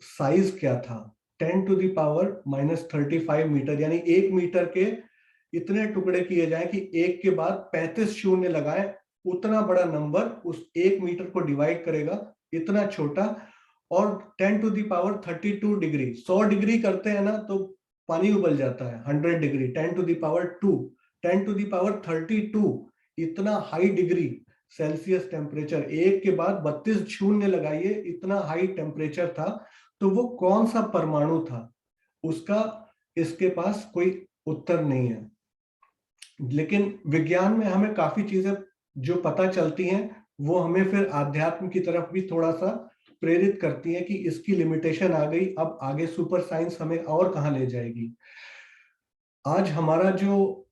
साइज क्या था। 10⁻⁻35 मीटर, यानी 1 मीटर के इतने टुकड़े किए जाए कि एक के बाद 35 शून्य लगाए, उतना बड़ा नंबर उस 1 मीटर को डिवाइड करेगा, इतना छोटा। और 10⁻32 डिग्री, 100 डिग्री करते हैं ना तो पानी उबल जाता है। 100 डिग्री, 10⁻2, 10⁻32, इतना हाई डिग्री सेल्सियस टेम्परेचर, एक के बाद 32 शून्य लगाइए, इतना हाई टेम्परेचर था। तो वो कौन सा परमाणु था, उसका इसके पास कोई उत्तर नहीं है। लेकिन विज्ञान में हमें काफी चीजें जो पता चलती हैं, वो हमें फिर आध्यात्म की तरफ भी थोड़ा सा प्रेरित करती है कि इसकी लिमिटेशन आ गई, अब आगे सुपर साइंस हमें और कहां ले जाएगी। आज हमारा जो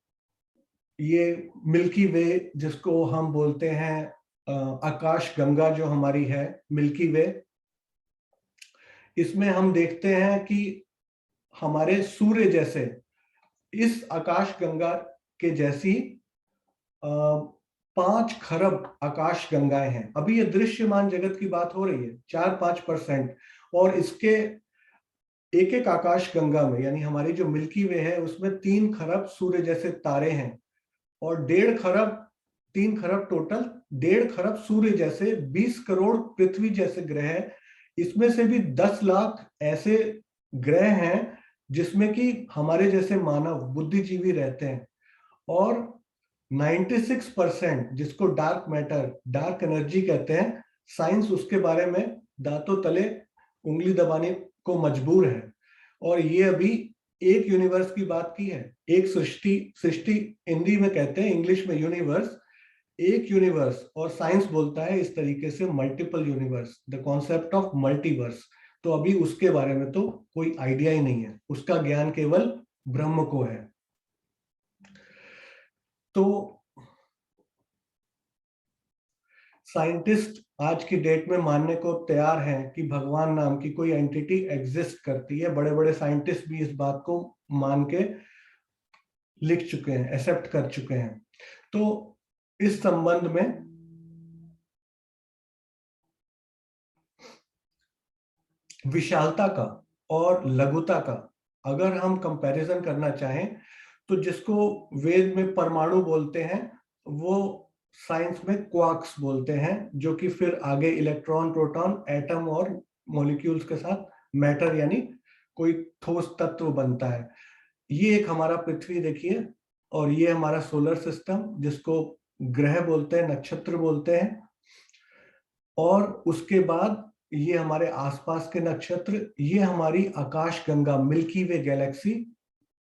ये मिल्की वे जिसको हम बोलते हैं, आकाश गंगा जो हमारी है मिल्की वे, इसमें हम देखते हैं कि हमारे सूर्य जैसे इस आकाश गंगा के जैसी 5 खरब आकाश गंगाएं हैं। अभी ये दृश्यमान जगत की बात हो रही है, 4-5%। और इसके एक एक आकाश गंगा में, यानी हमारी जो मिल्की वे है, उसमें 3 खरब सूर्य जैसे तारे हैं और 1.5 खरब, 3 खरब टोटल, 1.5 खरब सूर्य जैसे 20 करोड़ पृथ्वी जैसे ग्रह है। इसमें से भी 10 लाख ऐसे ग्रह हैं जिसमें कि हमारे जैसे मानव बुद्धिजीवी रहते हैं। और 96% जिसको डार्क मैटर, डार्क एनर्जी कहते हैं, साइंस उसके बारे में दांतों तले उंगली दबाने को मजबूर है। और ये अभी एक यूनिवर्स की बात की है, एक सृष्टि, सृष्टि हिंदी में कहते हैं, इंग्लिश में यूनिवर्स, एक यूनिवर्स। और साइंस बोलता है इस तरीके से multiple universe, the concept of multiverse. तो अभी उसके बारे में तो कोई आइडिया ही नहीं है, उसका ज्ञान केवल ब्रह्म को है। तो साइंटिस्ट आज की डेट में मानने को तैयार हैं कि भगवान नाम की कोई एंटिटी एग्जिस्ट करती है। बड़े बड़े साइंटिस्ट भी इस बात को मान के लिख चुके हैं, एक्सेप्ट कर चुके हैं। तो इस संबंध में विशालता का और लघुता का अगर हम कंपैरिजन करना चाहें, तो जिसको वेद में परमाणु बोलते हैं, वो साइंस में क्वार्क्स बोलते हैं, जो कि फिर आगे इलेक्ट्रॉन, प्रोटॉन, एटम और मॉलिक्यूल्स के साथ मैटर यानी कोई ठोस तत्व बनता है। ये एक हमारा पृथ्वी देखिए, और ये हमारा सोलर सिस्टम जिसको ग्रह बोलते हैं, नक्षत्र बोलते हैं। और उसके बाद ये हमारे आसपास के नक्षत्र, ये हमारी आकाश गंगा मिल्की वे गैलेक्सी।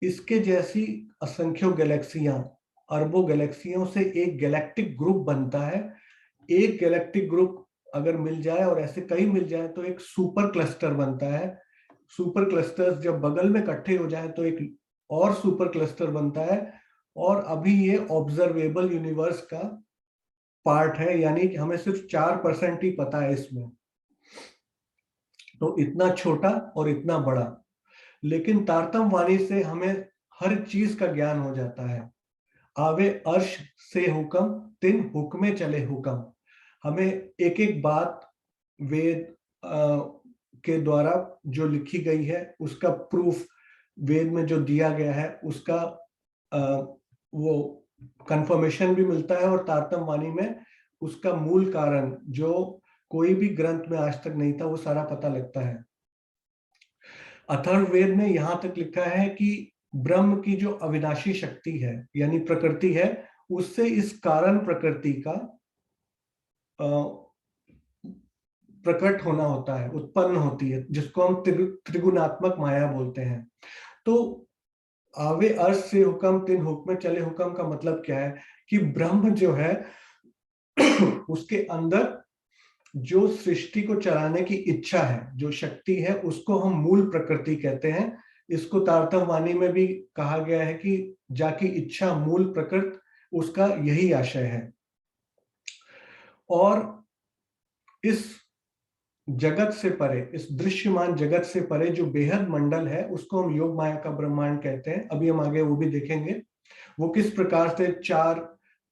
इसके जैसी असंख्यों गैलेक्सियां, अरबों गैलेक्सियों से एक गैलेक्टिक ग्रुप बनता है। एक गैलेक्टिक ग्रुप अगर मिल जाए और ऐसे कई मिल जाए तो एक सुपर क्लस्टर बनता है। सुपर क्लस्टर्स जब बगल में इकट्ठे हो जाए तो एक और सुपर क्लस्टर बनता है, और अभी ये ऑब्जर्वेबल यूनिवर्स का पार्ट है, यानी कि हमें सिर्फ 4% ही पता है इसमें। तो इतना छोटा और इतना बड़ा, लेकिन तारतम वाणी से हमें हर चीज का ज्ञान हो जाता है। आवे अर्श से हुक्म, तिन हुक्मे चले हुक्म। हमें एक एक बात वेद के द्वारा जो लिखी गई है उसका प्रूफ वेद में जो दिया गया है उसका वो कंफर्मेशन भी मिलता है, और तारतम वाणी में उसका मूल कारण जो कोई भी ग्रंथ में आज तक नहीं था वो सारा पता लगता है। अथर्ववेद में यहां तक लिखा है कि ब्रह्म की जो अविनाशी शक्ति है यानी प्रकृति है, उससे इस कारण प्रकृति का प्रकट होना होता है, उत्पन्न होती है, जिसको हम त्रिगुणात्मक माया बोलते हैं। तो आवे अर्श से हुक्म, तिन हुक्म चले हुक्म का मतलब क्या है कि ब्रह्म जो है उसके अंदर जो सृष्टि को चलाने की इच्छा है, जो शक्ति है, उसको हम मूल प्रकृति कहते हैं। इसको तारतम वाणी में भी कहा गया है कि जाकी इच्छा मूल प्रकृति, उसका यही आशय है। और इस जगत से परे, इस दृश्यमान जगत से परे जो बेहद मंडल है उसको हम योग माया का ब्रह्मांड कहते हैं। अभी हम आगे वो भी देखेंगे वो किस प्रकार से 4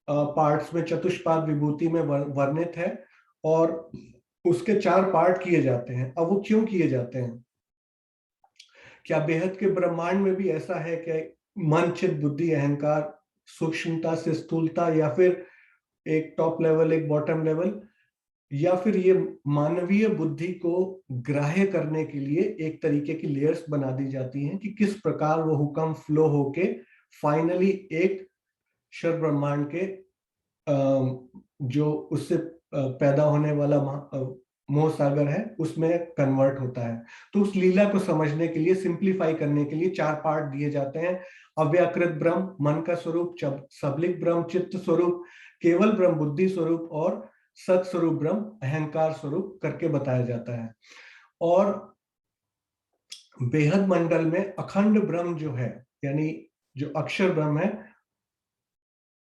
पार्ट्स में चतुष्पाद विभूति में वर्णित है, और उसके 4 पार्ट किए जाते हैं। अब वो क्यों किए जाते हैं? क्या बेहद के ब्रह्मांड में भी ऐसा है कि मन, चित्त, बुद्धि, अहंकार, सूक्ष्मता से स्थूलता, या फिर एक टॉप लेवल एक बॉटम लेवल, या फिर ये मानवीय बुद्धि को ग्राह्य करने के लिए एक तरीके की लेयर्स बना दी जाती हैं कि किस प्रकार वो हुक्म फ्लो होके फाइनली एक क्षर ब्रह्मांड के जो उससे पैदा होने वाला मोह सागर है उसमें कन्वर्ट होता है। तो उस लीला को समझने के लिए, सिंप्लीफाई करने के लिए 4 पार्ट दिए जाते हैं। अव्याकृत ब्रह्म मन का स्वरूप, सबलिक ब्रह्म चित्त स्वरूप, केवल ब्रह्म बुद्धि स्वरूप, और सत स्वरूप ब्रह्म अहंकार स्वरूप करके बताया जाता है। और बेहद मंडल में अखंड ब्रह्म जो है, यानी जो अक्षर ब्रह्म है,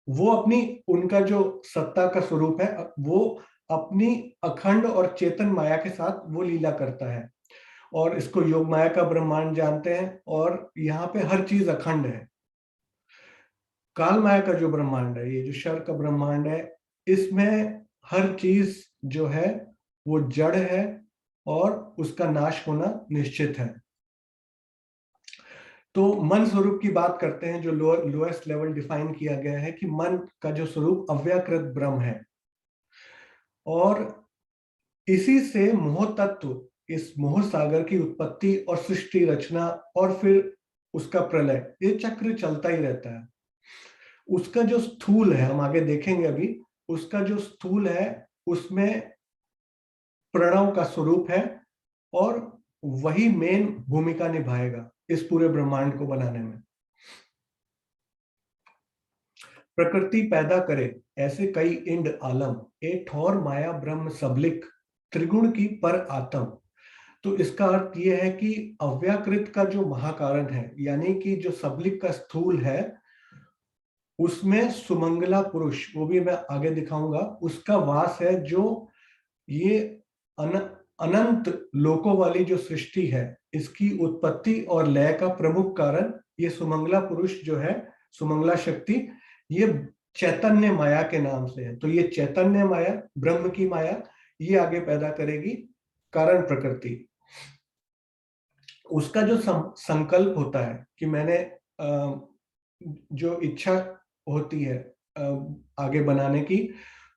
वो अपनी, उनका जो सत्ता का स्वरूप है वो अपनी अखंड और चेतन माया के साथ वो लीला करता है, और इसको योग माया का ब्रह्मांड जानते हैं। और यहाँ पे हर चीज अखंड है। काल माया का जो ब्रह्मांड है, ये जो क्षर का ब्रह्मांड है, इसमें हर चीज जो है वो जड़ है और उसका नाश होना निश्चित है। तो मन स्वरूप की बात करते हैं, जो लोएस्ट लेवल डिफाइन किया गया है कि मन का जो स्वरूप अव्याकृत ब्रह्म है, और इसी से मोह तत्व, इस मोह सागर की उत्पत्ति और सृष्टि रचना और फिर उसका प्रलय, ये चक्र चलता ही रहता है। उसका जो स्थूल है, हम आगे देखेंगे अभी, उसका जो स्थूल है उसमें प्रणव का स्वरूप है, और वही मेन भूमिका निभाएगा इस पूरे ब्रह्मांड को बनाने में। प्रकृति पैदा करे ऐसे कई इंड आलम, ए ठौर माया ब्रह्म सबलिक, त्रिगुण की पर आत्म। तो इसका अर्थ यह है कि अव्याकृत का जो महाकारण है, यानी कि जो सबलिक का स्थूल है, उसमें सुमंगला पुरुष, वो भी मैं आगे दिखाऊंगा, उसका वास है। जो ये अनंत लोकों वाली जो सृष्टि है, इसकी उत्पत्ति और लय का प्रमुख कारण ये सुमंगला पुरुष जो है, सुमंगला शक्ति, ये चैतन्य माया के नाम से है। तो ये चैतन्य माया, ब्रह्म की माया, ये आगे पैदा करेगी कारण प्रकृति। उसका जो संकल्प होता है कि मैंने जो इच्छा होती है आगे बनाने की,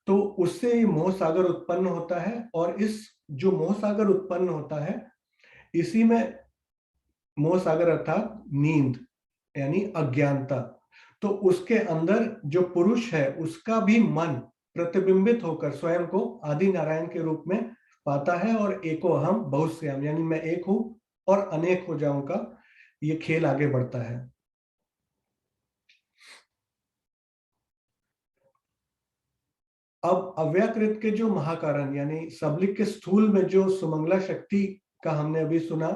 तो उससे मोह सागर उत्पन्न होता है। और इस जो मोह सागर उत्पन्न होता है, इसी में मोह सागर अर्थात नींद यानी अज्ञानता। तो उसके अंदर जो पुरुष है उसका भी मन प्रतिबिंबित होकर स्वयं को आदि नारायण के रूप में पाता है, और एको अहम बहुश्याम, यानी मैं एक हूं और अनेक हो जाऊंगा, ये खेल आगे बढ़ता है। अब अव्याकृत के जो महाकारण यानी सबलिक के स्थूल में जो सुमंगला शक्ति का हमने अभी सुना,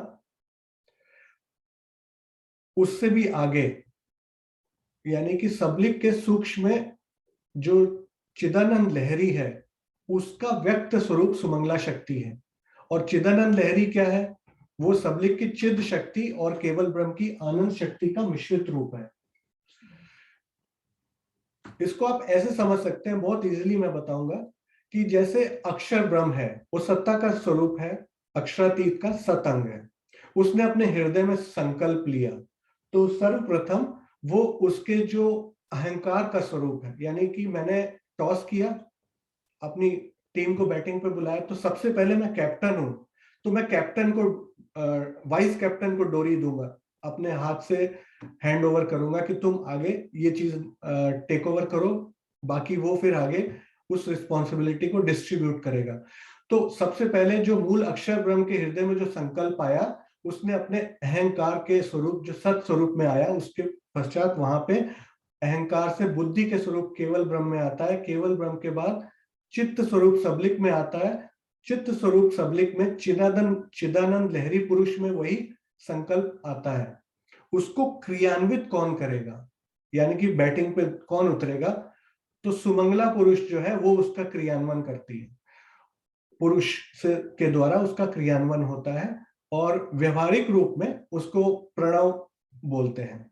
उससे भी आगे यानी कि सबलिक के सूक्ष्म में जो चिदानंद लहरी है, उसका व्यक्त स्वरूप सुमंगला शक्ति है। और चिदानंद लहरी क्या है? वो सबलिक की चिद शक्ति और केवल ब्रह्म की आनंद शक्ति का मिश्रित रूप है। इसको आप ऐसे समझ सकते हैं, बहुत इजीली मैं बताऊंगा, कि जैसे अक्षर ब्रह्म है, वो सत्ता का स्वरूप है, अक्षरातीत का सतंग है। उसने अपने हृदय में संकल्प लिया, तो सर्वप्रथम वो उसके जो अहंकार का स्वरूप है, यानी कि मैंने टॉस किया, अपनी टीम को बैटिंग पे बुलाया, तो सबसे पहले मैं कैप्टन हूं, तो मैं कैप्टन को वाइस कैप्टन को डोरी दूंगा, अपने हाथ से हैंड ओवर करूंगा कि तुम आगे ये चीज टेक ओवर करो, बाकी वो फिर आगे उस रिस्पॉन्सिबिलिटी को डिस्ट्रीब्यूट करेगा। तो सबसे पहले जो मूल अक्षर ब्रह्म के हृदय में जो संकल्प आया, उसने अपने अहंकार के स्वरूप जो सत स्वरूप में आया, उसके पश्चात वहां पे अहंकार से बुद्धि के स्वरूप केवल ब्रह्म में आता है, केवल ब्रह्म के बाद चित्त स्वरूप सबलिक में आता है, चित्त स्वरूप सबलिक में चिदानंद लहरी पुरुष में वही संकल्प आता है। उसको क्रियान्वित कौन करेगा, यानी कि बैटिंग पे कौन उतरेगा? तो सुमंगला पुरुष जो है वो उसका क्रियान्वयन करती है, पुरुष से के द्वारा उसका क्रियान्वयन होता है, और व्यवहारिक रूप में उसको प्रणव बोलते हैं।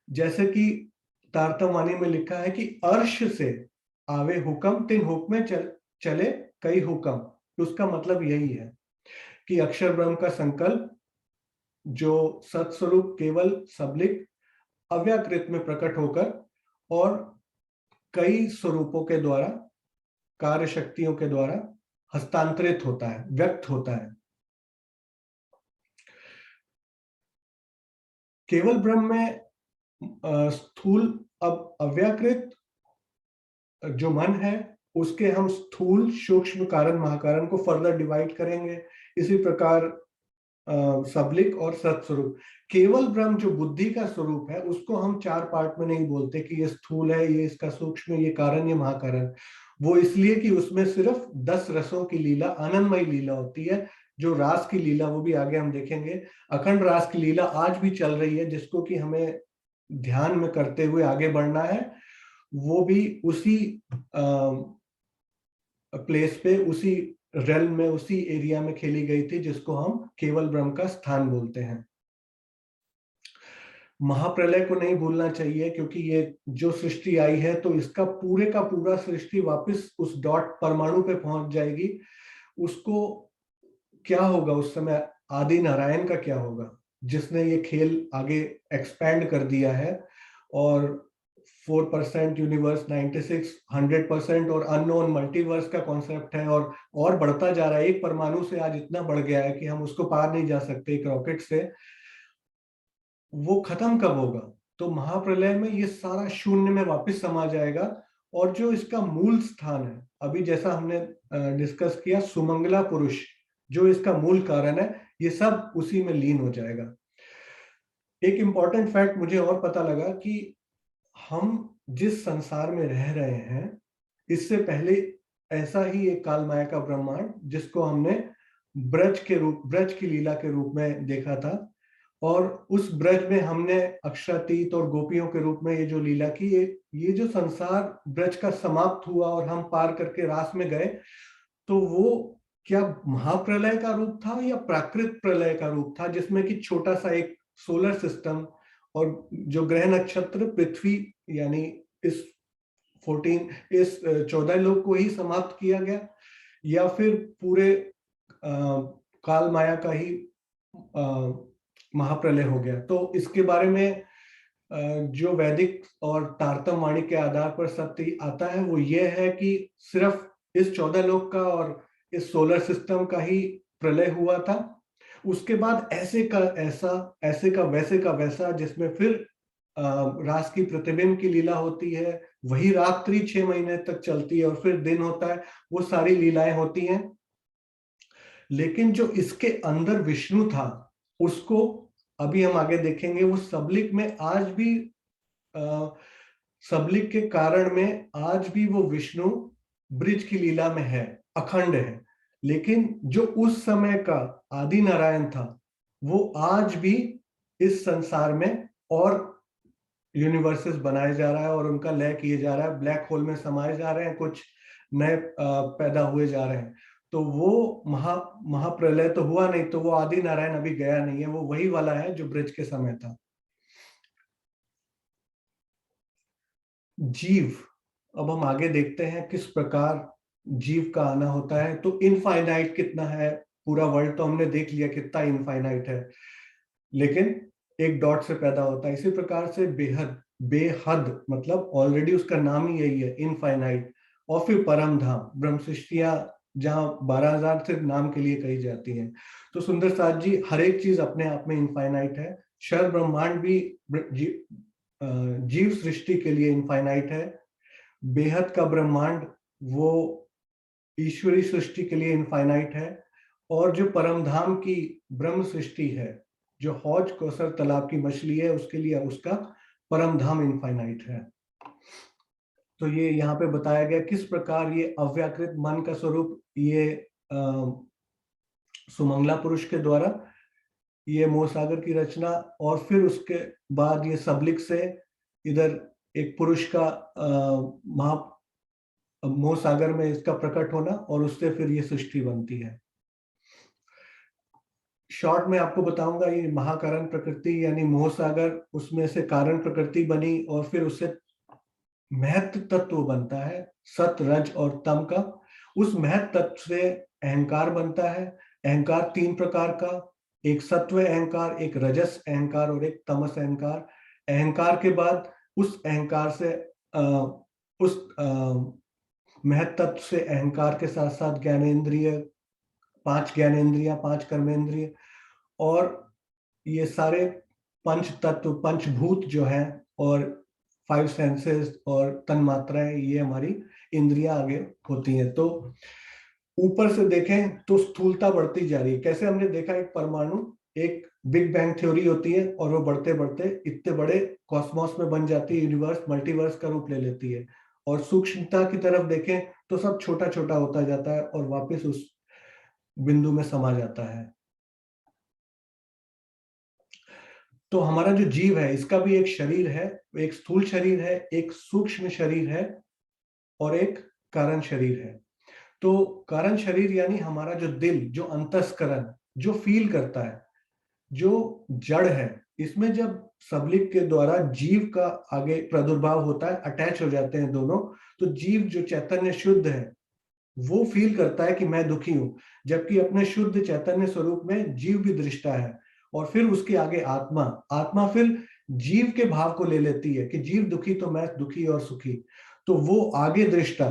जैसे कि तारतम्यवाणी में लिखा है कि अर्श से आवे हुक्म, तिन हुक्म में चले कई हुक्म। उसका मतलब यही है कि अक्षर ब्रह्म का संकल्प जो सत्स्वरूप केवल सबलिक अव्याकृत में प्रकट होकर और कई स्वरूपों के द्वारा, कार्य शक्तियों के द्वारा हस्तांतरित होता है, व्यक्त होता है। केवल ब्रह्म में स्थूल, अब अव्याकृत जो मन है उसके हम स्थूल, सूक्ष्म, कारण, महाकारण को फर्दर डिवाइड करेंगे। इसी प्रकार सबलिक और सत्स्वरूप। केवल ब्रह्म जो बुद्धि का स्वरूप है, उसको हम चार पार्ट में नहीं बोलते कि ये स्थूल है, ये इसका सूक्ष्म, ये कारण, ये महाकारण। वो इसलिए कि उसमें सिर्फ 10 रसों की लीला, आनंदमय लीला होती है। जो रास की लीला, वो भी आगे हम देखेंगे, अखंड रास की लीला आज भी चल रही है, जिसको कि हमें ध्यान में करते हुए आगे बढ़ना है। वो भी उसी प्लेस पे, उसी रेल में, उसी एरिया में खेली गई थी, जिसको हम केवल ब्रह्म का स्थान बोलते हैं। महाप्रलय को नहीं भूलना चाहिए, क्योंकि ये जो सृष्टि आई है, तो इसका पूरे का पूरा सृष्टि वापस उस डॉट परमाणु पे पहुंच जाएगी। उसको क्या होगा उस समय? आदि नारायण का क्या होगा, जिसने ये खेल आगे एक्सपैंड कर दिया है, और 4% यूनिवर्स, 96 100% और अननोन मल्टीवर्स का कॉन्सेप्ट है, और बढ़ता जा रहा है। एक परमाणु से आज इतना बढ़ गया है कि हम उसको पार नहीं जा सकते एक रॉकेट से। वो खत्म कब होगा? तो महाप्रलय में ये सारा शून्य में वापस समा जाएगा, और जो इसका मूल स्थान है, अभी जैसा हमने डिस्कस किया, सुमंगला पुरुष जो इसका मूल कारण है, ये सब उसी में लीन हो जाएगा। एक इंपॉर्टेंट फैक्ट मुझे और पता लगा कि हम जिस संसार में रह रहे हैं, इससे पहले ऐसा ही एक काल माया का ब्रह्मांड, जिसको हमने ब्रज की लीला के रूप में देखा था, और उस ब्रज में हमने अक्षरातीत और गोपियों के रूप में ये जो लीला की, ये जो संसार ब्रज का समाप्त हुआ और हम पार करके रास में गए, तो वो क्या महाप्रलय का रूप था या प्राकृत प्रलय का रूप था, जिसमें कि छोटा सा एक सोलर सिस्टम और जो ग्रह नक्षत्र पृथ्वी, यानी इस 14 लोक को ही समाप्त किया गया, या फिर पूरे काल माया का ही महाप्रलय हो गया? तो इसके बारे में जो वैदिक और तारतम्यवाणी के आधार पर सत्य आता है, वो ये है कि सिर्फ इस 14 लोक का और इस सोलर सिस्टम का ही प्रलय हुआ था। उसके बाद ऐसे का ऐसा, ऐसे का वैसे का वैसा, जिसमें फिर रास की प्रतिबिंब की लीला होती है, वही रात्रि 6 महीने तक चलती है, और फिर दिन होता है, वो सारी लीलाएं होती हैं। लेकिन जो इसके अंदर विष्णु था, उसको अभी हम आगे देखेंगे, वो सबलिक में आज भी सबलिक के कारण में आज भी वो विष्णु ब्रिज की लीला में है, अखंड है। लेकिन जो उस समय का आदि नारायण था वो आज भी इस संसार में और यूनिवर्सेस बनाए जा रहा है और उनका लय किए जा रहा है, ब्लैक होल में समाये जा रहे हैं, कुछ नए पैदा हुए जा रहे हैं। तो वो महाप्रलय तो हुआ नहीं, तो वो आदि नारायण अभी गया नहीं है, वो वही वाला है जो ब्रिज के समय था। जीव, अब हम आगे देखते हैं किस प्रकार जीव का आना होता है। तो इनफाइनाइट कितना है, पूरा वर्ल्ड तो हमने देख लिया कितना इनफाइनाइट है, लेकिन एक डॉट से पैदा होता है। इसी प्रकार से बेहद, बेहद मतलब ऑलरेडी उसका नाम ही यही है, इनफाइनाइट। और फिर परम धाम, ब्रह्म सृष्टियां जहां 12,000 सिर्फ नाम के लिए कही जाती हैं। तो सुंदर साथ जी, हर एक चीज अपने आप में इनफाइनाइट है। शर ब्रह्मांड भी जीव सृष्टि के लिए इनफाइनाइट है। बेहद का ब्रह्मांड वो ईश्वरी सृष्टि के लिए इनफाइनाइट है। और जो परम धाम की ब्रह्म सृष्टि है, जो हौज कौसर तालाब की मछली है, उसके लिए उसका परम धाम इनफाइनाइट है। तो ये यहाँ पे बताया गया किस प्रकार ये अव्याकृत मन का स्वरूप ये सुमंगला पुरुष के द्वारा ये मोह सागर की रचना, और फिर उसके बाद ये सबलिक से इधर एक पुरुष का मोह सागर में इसका प्रकट होना, और उससे फिर ये सृष्टि बनती है। शॉर्ट में आपको बताऊंगा, ये महाकारण प्रकृति यानी मोह सागर, उसमें से कारण प्रकृति बनी और फिर उससे महत्व तत्व बनता है, सत रज और तम का। उस महत्व तत्व से अहंकार बनता है। अहंकार 3 प्रकार का, एक सत्व अहंकार, एक रजस अहंकार और एक तमस अहंकार। अहंकार के बाद उस अहंकार से उस महत्व तत्व से अहंकार के साथ साथ ज्ञानेंद्रिय, 5 ज्ञानेंद्रियां, 5 कर्मेंद्रिय, और ये सारे पंच तत्व, पंचभूत जो हैं, और 5 सेंसेस और तन मात्राएं, ये हमारी इंद्रियां आगे होती हैं। तो ऊपर से देखें तो स्थूलता बढ़ती जा रही है। कैसे? हमने देखा एक परमाणु, एक बिग बैंग थ्योरी होती है और वो बढ़ते बढ़ते इतने बड़े कॉस्मोस में बन जाती है, यूनिवर्स, मल्टीवर्स का रूप ले लेती है। और सूक्ष्मता की तरफ देखें तो सब छोटा छोटा होता जाता है और वापस उस बिंदु में समा जाता है। तो हमारा जो जीव है, इसका भी एक शरीर है, एक स्थूल शरीर है, एक सूक्ष्म शरीर है और एक कारण शरीर है। तो कारण शरीर यानी हमारा जो दिल, जो अंतस्करण, जो फील करता है, जो जड़ है, इसमें जब सबलिक के द्वारा जीव का आगे प्रादुर्भाव होता है, अटैच हो जाते हैं दोनों, तो जीव जो चैतन्य शुद्ध है वो फील करता है कि मैं दुखी हूं, जबकि अपने शुद्ध चैतन्य स्वरूप में जीव भी दृष्टा है। और फिर उसके आगे आत्मा, आत्मा फिर जीव के भाव को ले लेती है कि जीव दुखी तो मैं दुखी और सुखी, तो वो आगे दृष्टा,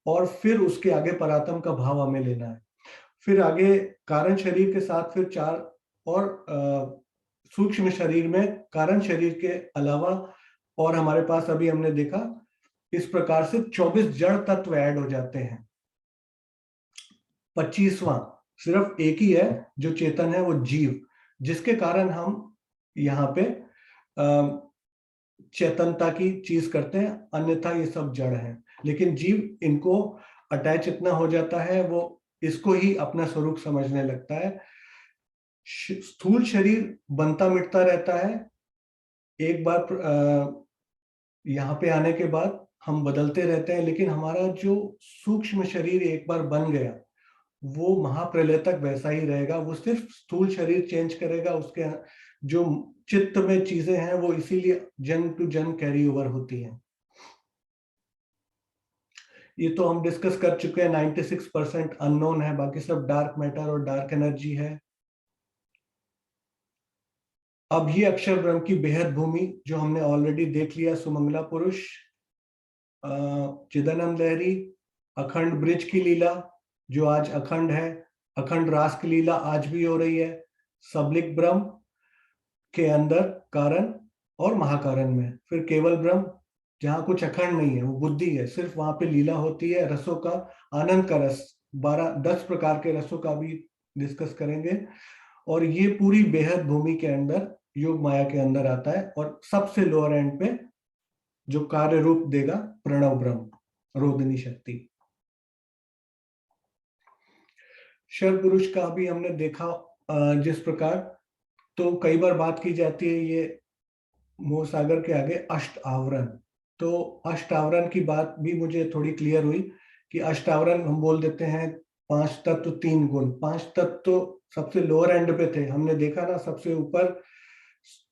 और फिर उसके आगे परात्म का भाव हमें लेना है। फिर आगे कारण शरीर के साथ फिर 4 और सूक्ष्म शरीर में कारण शरीर के अलावा, और हमारे पास अभी हमने देखा इस प्रकार से 24 जड़ तत्व ऐड हो जाते हैं। 25वां सिर्फ एक ही है जो चेतन है, वो जीव, जिसके कारण हम यहाँ पे चेतनता की चीज करते हैं, अन्यथा ये सब जड़ है। लेकिन जीव इनको अटैच इतना हो जाता है, वो इसको ही अपना स्वरूप समझने लगता है। स्थूल शरीर बनता मिटता रहता है, एक बार यहाँ पे आने के बाद हम बदलते रहते हैं, लेकिन हमारा जो सूक्ष्म शरीर एक बार बन गया वो महाप्रलय तक वैसा ही रहेगा। वो सिर्फ स्थूल शरीर चेंज करेगा, उसके जो चित्त में चीजें हैं वो इसीलिए जन्म टू जन्म कैरी ओवर होती हैं। ये तो हम डिस्कस कर चुके हैं, 96% अननोन है, बाकी सब डार्क मैटर और डार्क एनर्जी है। अब ये अक्षर ब्रह्म की बेहद भूमि जो हमने ऑलरेडी देख लिया, सुमंगला पुरुष, चिदानंद लहरी, अखंड ब्रिज की लीला जो आज अखंड है, अखंड रास की लीला आज भी हो रही है, सबलिक ब्रह्म के अंदर कारण और महाकारण में, फिर केवल ब्रह्म जहां कुछ अखंड नहीं है, वो बुद्धि है, सिर्फ वहां पे लीला होती है, रसों का आनंद का रस, 10 प्रकार के रसों का भी डिस्कस करेंगे। और ये पूरी बेहद भूमि के अंदर योग माया के अंदर आता है, और सबसे लोअर एंड पे जो कार्य रूप देगा प्रणव ब्रह्म, रोदिनी शक्ति। क्षर पुरुष का भी हमने देखा जिस प्रकार, तो कई बार बात की जाती है ये मोह सागर के आगे अष्ट आवरण। तो अष्ट आवरण की बात भी मुझे थोड़ी क्लियर हुई कि अष्ट आवरण हम बोल देते हैं 5 तत्व 3 गुण। 5 तत्व तो सबसे लोअर एंड पे थे, हमने देखा ना, सबसे ऊपर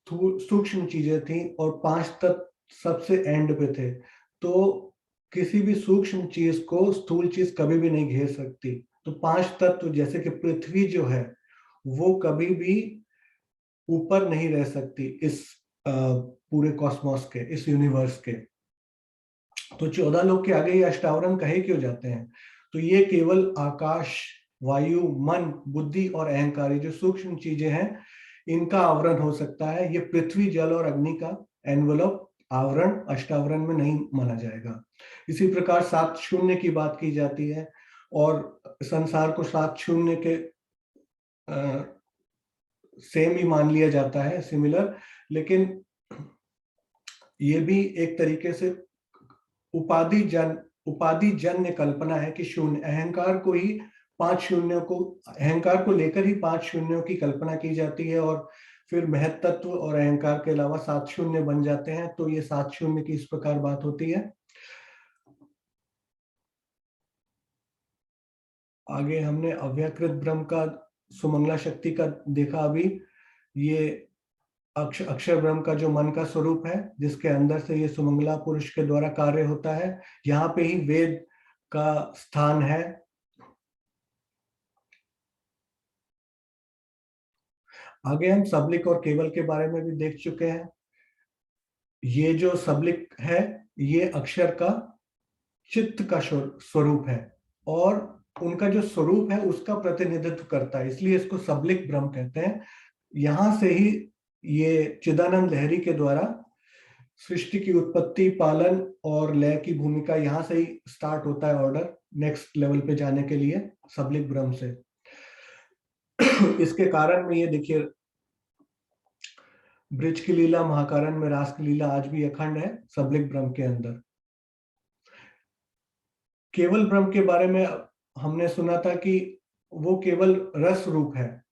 सूक्ष्म चीजें थी और 5 तत्व सबसे एंड पे थे। तो किसी भी सूक्ष्म चीज को स्थूल चीज कभी भी नहीं घेर सकती। तो 5 तत्व जैसे कि पृथ्वी जो है वो कभी भी ऊपर नहीं रह सकती इस पूरे कॉस्मोस के, इस यूनिवर्स के। तो 14 लोक के आगे ये अष्टावरण कहे क्यों जाते हैं? तो ये केवल आकाश, वायु, मन, बुद्धि और अहंकार, जो सूक्ष्म चीजें हैं, इनका आवरण हो सकता है। ये पृथ्वी, जल और अग्नि का एनवलप, आवरण अष्टावरण में नहीं माना जाएगा। इसी प्रकार 7 शून्य की बात की जाती है और संसार को 7 शून्य के सेम ही मान लिया जाता है, सिमिलर। लेकिन ये भी एक तरीके से उपाधि जन्य कल्पना है कि शून्य, अहंकार को ही 5 शून्यों को, अहंकार को लेकर ही 5 शून्यों की कल्पना की जाती है और फिर महत्त्व और अहंकार के अलावा 7 शून्य बन जाते हैं। तो ये 7 शून्य की इस प्रकार बात होती है। आगे हमने अव्याकृत ब्रह्म का, सुमंगला शक्ति का देखा अभी। ये अक्षर ब्रह्म का जो मन का स्वरूप है, जिसके अंदर से ये सुमंगला पुरुष के द्वारा कार्य होता है। यहाँ पे ही वेद का स्थान है। आगे हम सबलिक और केवल के बारे में भी देख चुके हैं। ये जो सबलिक है ये अक्षर का चित्त का स्वरूप है और उनका जो स्वरूप है उसका प्रतिनिधित्व करता है, इसलिए इसको सबलिक ब्रह्म कहते हैं। यहां से ही ये चिदानंद लहरी के द्वारा सृष्टि की उत्पत्ति, पालन और लय की भूमिका यहाँ से ही स्टार्ट होता है, ऑर्डर नेक्स्ट लेवल पे जाने के लिए सबलिक ब्रह्म से। इसके कारण में ये देखिए, ब्रिज की लीला, महाकारण में रास की लीला आज भी अखंड है सबलिक ब्रह्म के अंदर। केवल ब्रह्म के बारे में हमने सुना था कि वो केवल रस रूप है,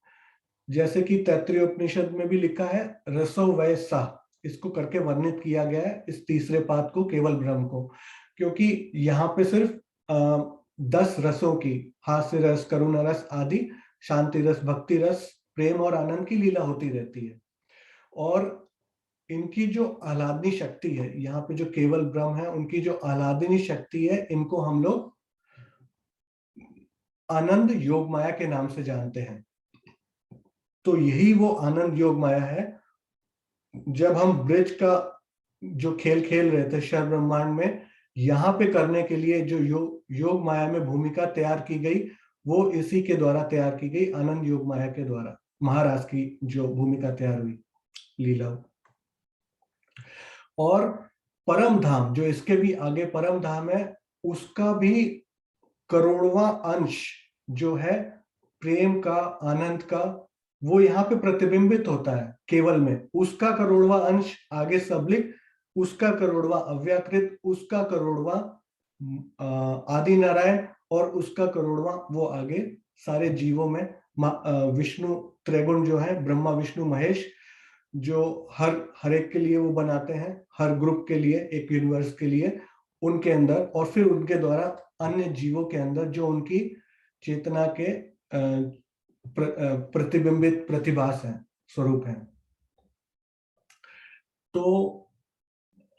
जैसे कि तैत्तिरीय उपनिषद में भी लिखा है रसो वै सा, इसको करके वर्णित किया गया है इस तीसरे पाद को, केवल ब्रह्म को। क्योंकि यहाँ पे सिर्फ 10 रसों की, हास्य रस, करुणा रस आदि, शांति रस, भक्ति रस, प्रेम और आनंद की लीला होती रहती है। और इनकी जो आह्लादनी शक्ति है, यहाँ पे जो केवल ब्रह्म है, उनकी जो आह्लादनी शक्ति है, इनको हम लोग आनंद योग माया के नाम से जानते हैं। तो यही वो आनंद योग माया है। जब हम ब्रिज का जो खेल खेल रहे थे शर ब्रह्मांड में, यहाँ पे करने के लिए जो योग माया में भूमिका तैयार की गई, वो इसी के द्वारा तैयार की गई, आनंद योग माया के द्वारा महाराज की जो भूमिका तैयार हुई, लीला। और परम धाम जो इसके भी आगे परम धाम है, उसका भी करोड़वां अंश जो है प्रेम का, आनंद का, वो यहाँ पे प्रतिबिंबित होता है केवल में। उसका करोड़वां अंश आगे सबलिक, उसका करोड़वां अव्याकृत, उसका करोड़वां आदि नारायण और उसका करोड़वां वो आगे सारे जीवों में विष्णु त्रिगुण जो है, ब्रह्मा विष्णु महेश, जो हर एक के लिए वो बनाते हैं, हर ग्रुप के लिए, एक यूनिवर्स के लिए, उनके अंदर, और फिर उनके द्वारा अन्य जीवों के अंदर जो उनकी चेतना के प्रतिबिंबित प्रतिभास है, स्वरूप है। तो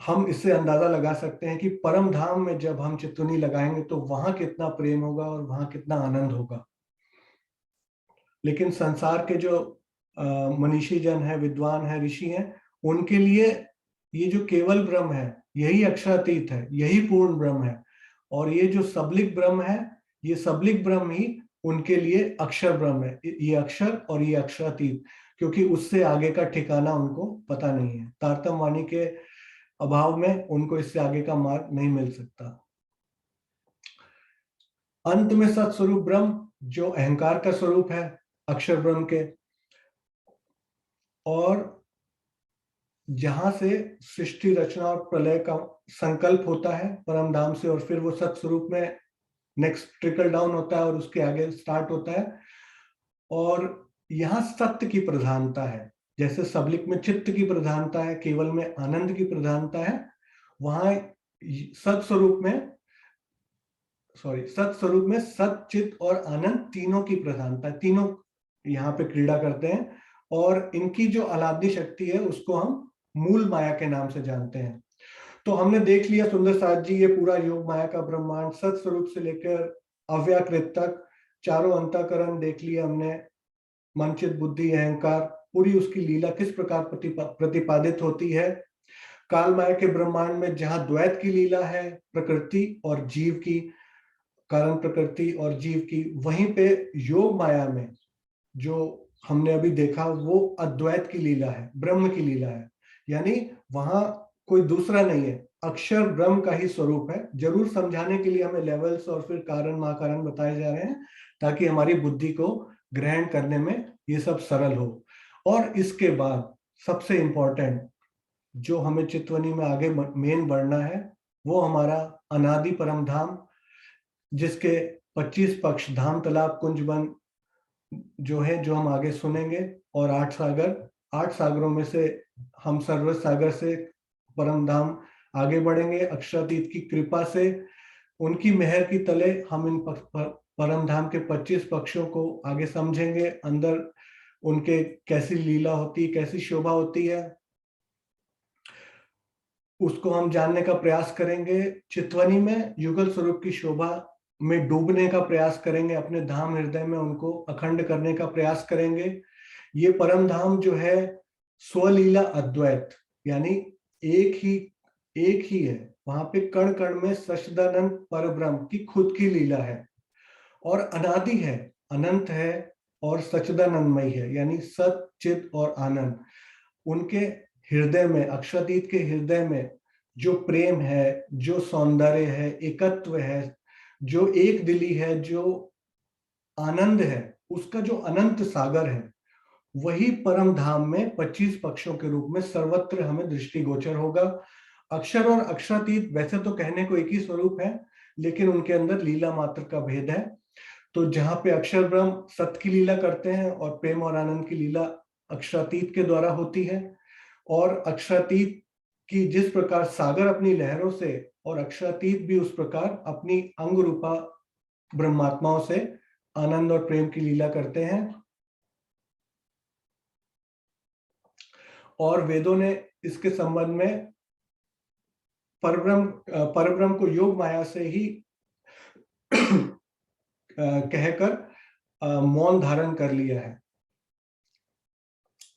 हम इससे अंदाजा लगा सकते हैं कि परम धाम में जब हम चितुनी लगाएंगे तो वहां कितना प्रेम होगा और वहां कितना आनंद होगा। लेकिन संसार के जो मनीषी जन है, विद्वान है, ऋषि हैं, उनके लिए ये जो केवल ब्रह्म है यही अक्षरातीत है, यही पूर्ण ब्रह्म है। और ये जो सबलिक ब्रह्म है, ये सबलिक ब्रह्म ही उनके लिए अक्षर ब्रह्म है। ये अक्षर और ये अक्षरातीत, क्योंकि उससे आगे का ठिकाना उनको पता नहीं है। तारतम वाणी के अभाव में उनको इससे आगे का मार्ग नहीं मिल सकता। अंत में सत्स्वरूप ब्रह्म जो अहंकार का स्वरूप है अक्षर ब्रह्म के, और जहां से सृष्टि रचना और प्रलय का संकल्प होता है परम धाम से, और फिर वो सत स्वरूप में नेक्स्ट ट्रिकल डाउन होता है और उसके आगे स्टार्ट होता है। और यहाँ सत्य की प्रधानता है, जैसे सबलिक में चित्त की प्रधानता है, केवल में आनंद की प्रधानता है, वहां सत्स्वरूप में सत्स्वरूप में सत, चित्त और आनंद तीनों की प्रधानता है। तीनों यहाँ पे क्रीड़ा करते हैं, और इनकी जो अलादी शक्ति है उसको हम मूल माया के नाम से जानते हैं। तो हमने देख लिया सुंदर साथ जी, ये पूरा योग माया का ब्रह्मांड सत्स्वरूप से लेकर अव्याकृत तक, चारों अंतःकरण देख लिया हमने, मन, चित्त, बुद्धि, अहंकार, पूरी उसकी लीला किस प्रकार प्रतिपादित होती है। काल माया के ब्रह्मांड में जहां द्वैत की लीला है, प्रकृति और जीव की, कारण प्रकृति और जीव की, वहीं पे योग माया में जो हमने अभी देखा वो अद्वैत की लीला है, ब्रह्म की लीला है। यानी वहां कोई दूसरा नहीं है, अक्षर ब्रह्म का ही स्वरूप है। जरूर समझाने के लिए हमें लेवल्स और फिर कारण महाकारण बताए जा रहे हैं, ताकि हमारी बुद्धि को ग्रहण करने में ये सब सरल हो। और इसके बाद सबसे इंपॉर्टेंट जो हमें चितवनी में आगे मेन बढ़ना है, वो हमारा अनादि परम धाम, जिसके 25 पक्ष, धाम, तालाब, कुंज, वन जो है, जो हम आगे सुनेंगे, और 8 सागर, 8 सागरों में से हम सर्व सागर से परम धाम आगे बढ़ेंगे अक्षरातीत की कृपा से। उनकी मेहर की तले हम इन परम धाम के 25 पक्षों को आगे समझेंगे, अंदर उनके कैसी लीला होती है, कैसी शोभा होती है, उसको हम जानने का प्रयास करेंगे। चितवनी में युगल स्वरूप की शोभा में डूबने का प्रयास करेंगे, अपने धाम हृदय में उनको अखंड करने का प्रयास करेंगे। ये परम धाम जो है स्वलीला अद्वैत, यानी एक ही है, वहां पे कण कण में सच्चिदानंद परब्रह्म की खुद की लीला है, और अनादि है, अनंत है, और सच्चिदानंदमय है, यानी सत, चित और आनंद। उनके हृदय में, अक्षरातीत के हृदय में जो प्रेम है, जो सौंदर्य है, एकत्व है, जो एक दिली है, जो आनंद है, उसका जो अनंत सागर है, वही परम धाम में 25 पक्षों के रूप में सर्वत्र हमें दृष्टिगोचर होगा। अक्षर और अक्षरातीत वैसे तो कहने को एक ही स्वरूप है, लेकिन उनके अंदर लीला मात्र का भेद है। तो जहां पे अक्षर ब्रह्म सत्य की लीला करते हैं और प्रेम और आनंद की लीला अक्षरातीत के द्वारा होती है, और अक्षरातीत की जिस प्रकार सागर अपनी लहरों से, और अक्षरातीत भी उस प्रकार अपनी अंग रूपा ब्रह्मात्माओं से आनंद और प्रेम की लीला करते हैं। और वेदों ने इसके संबंध में परब्रह्म को योग माया से ही कहकर मौन धारण कर लिया है।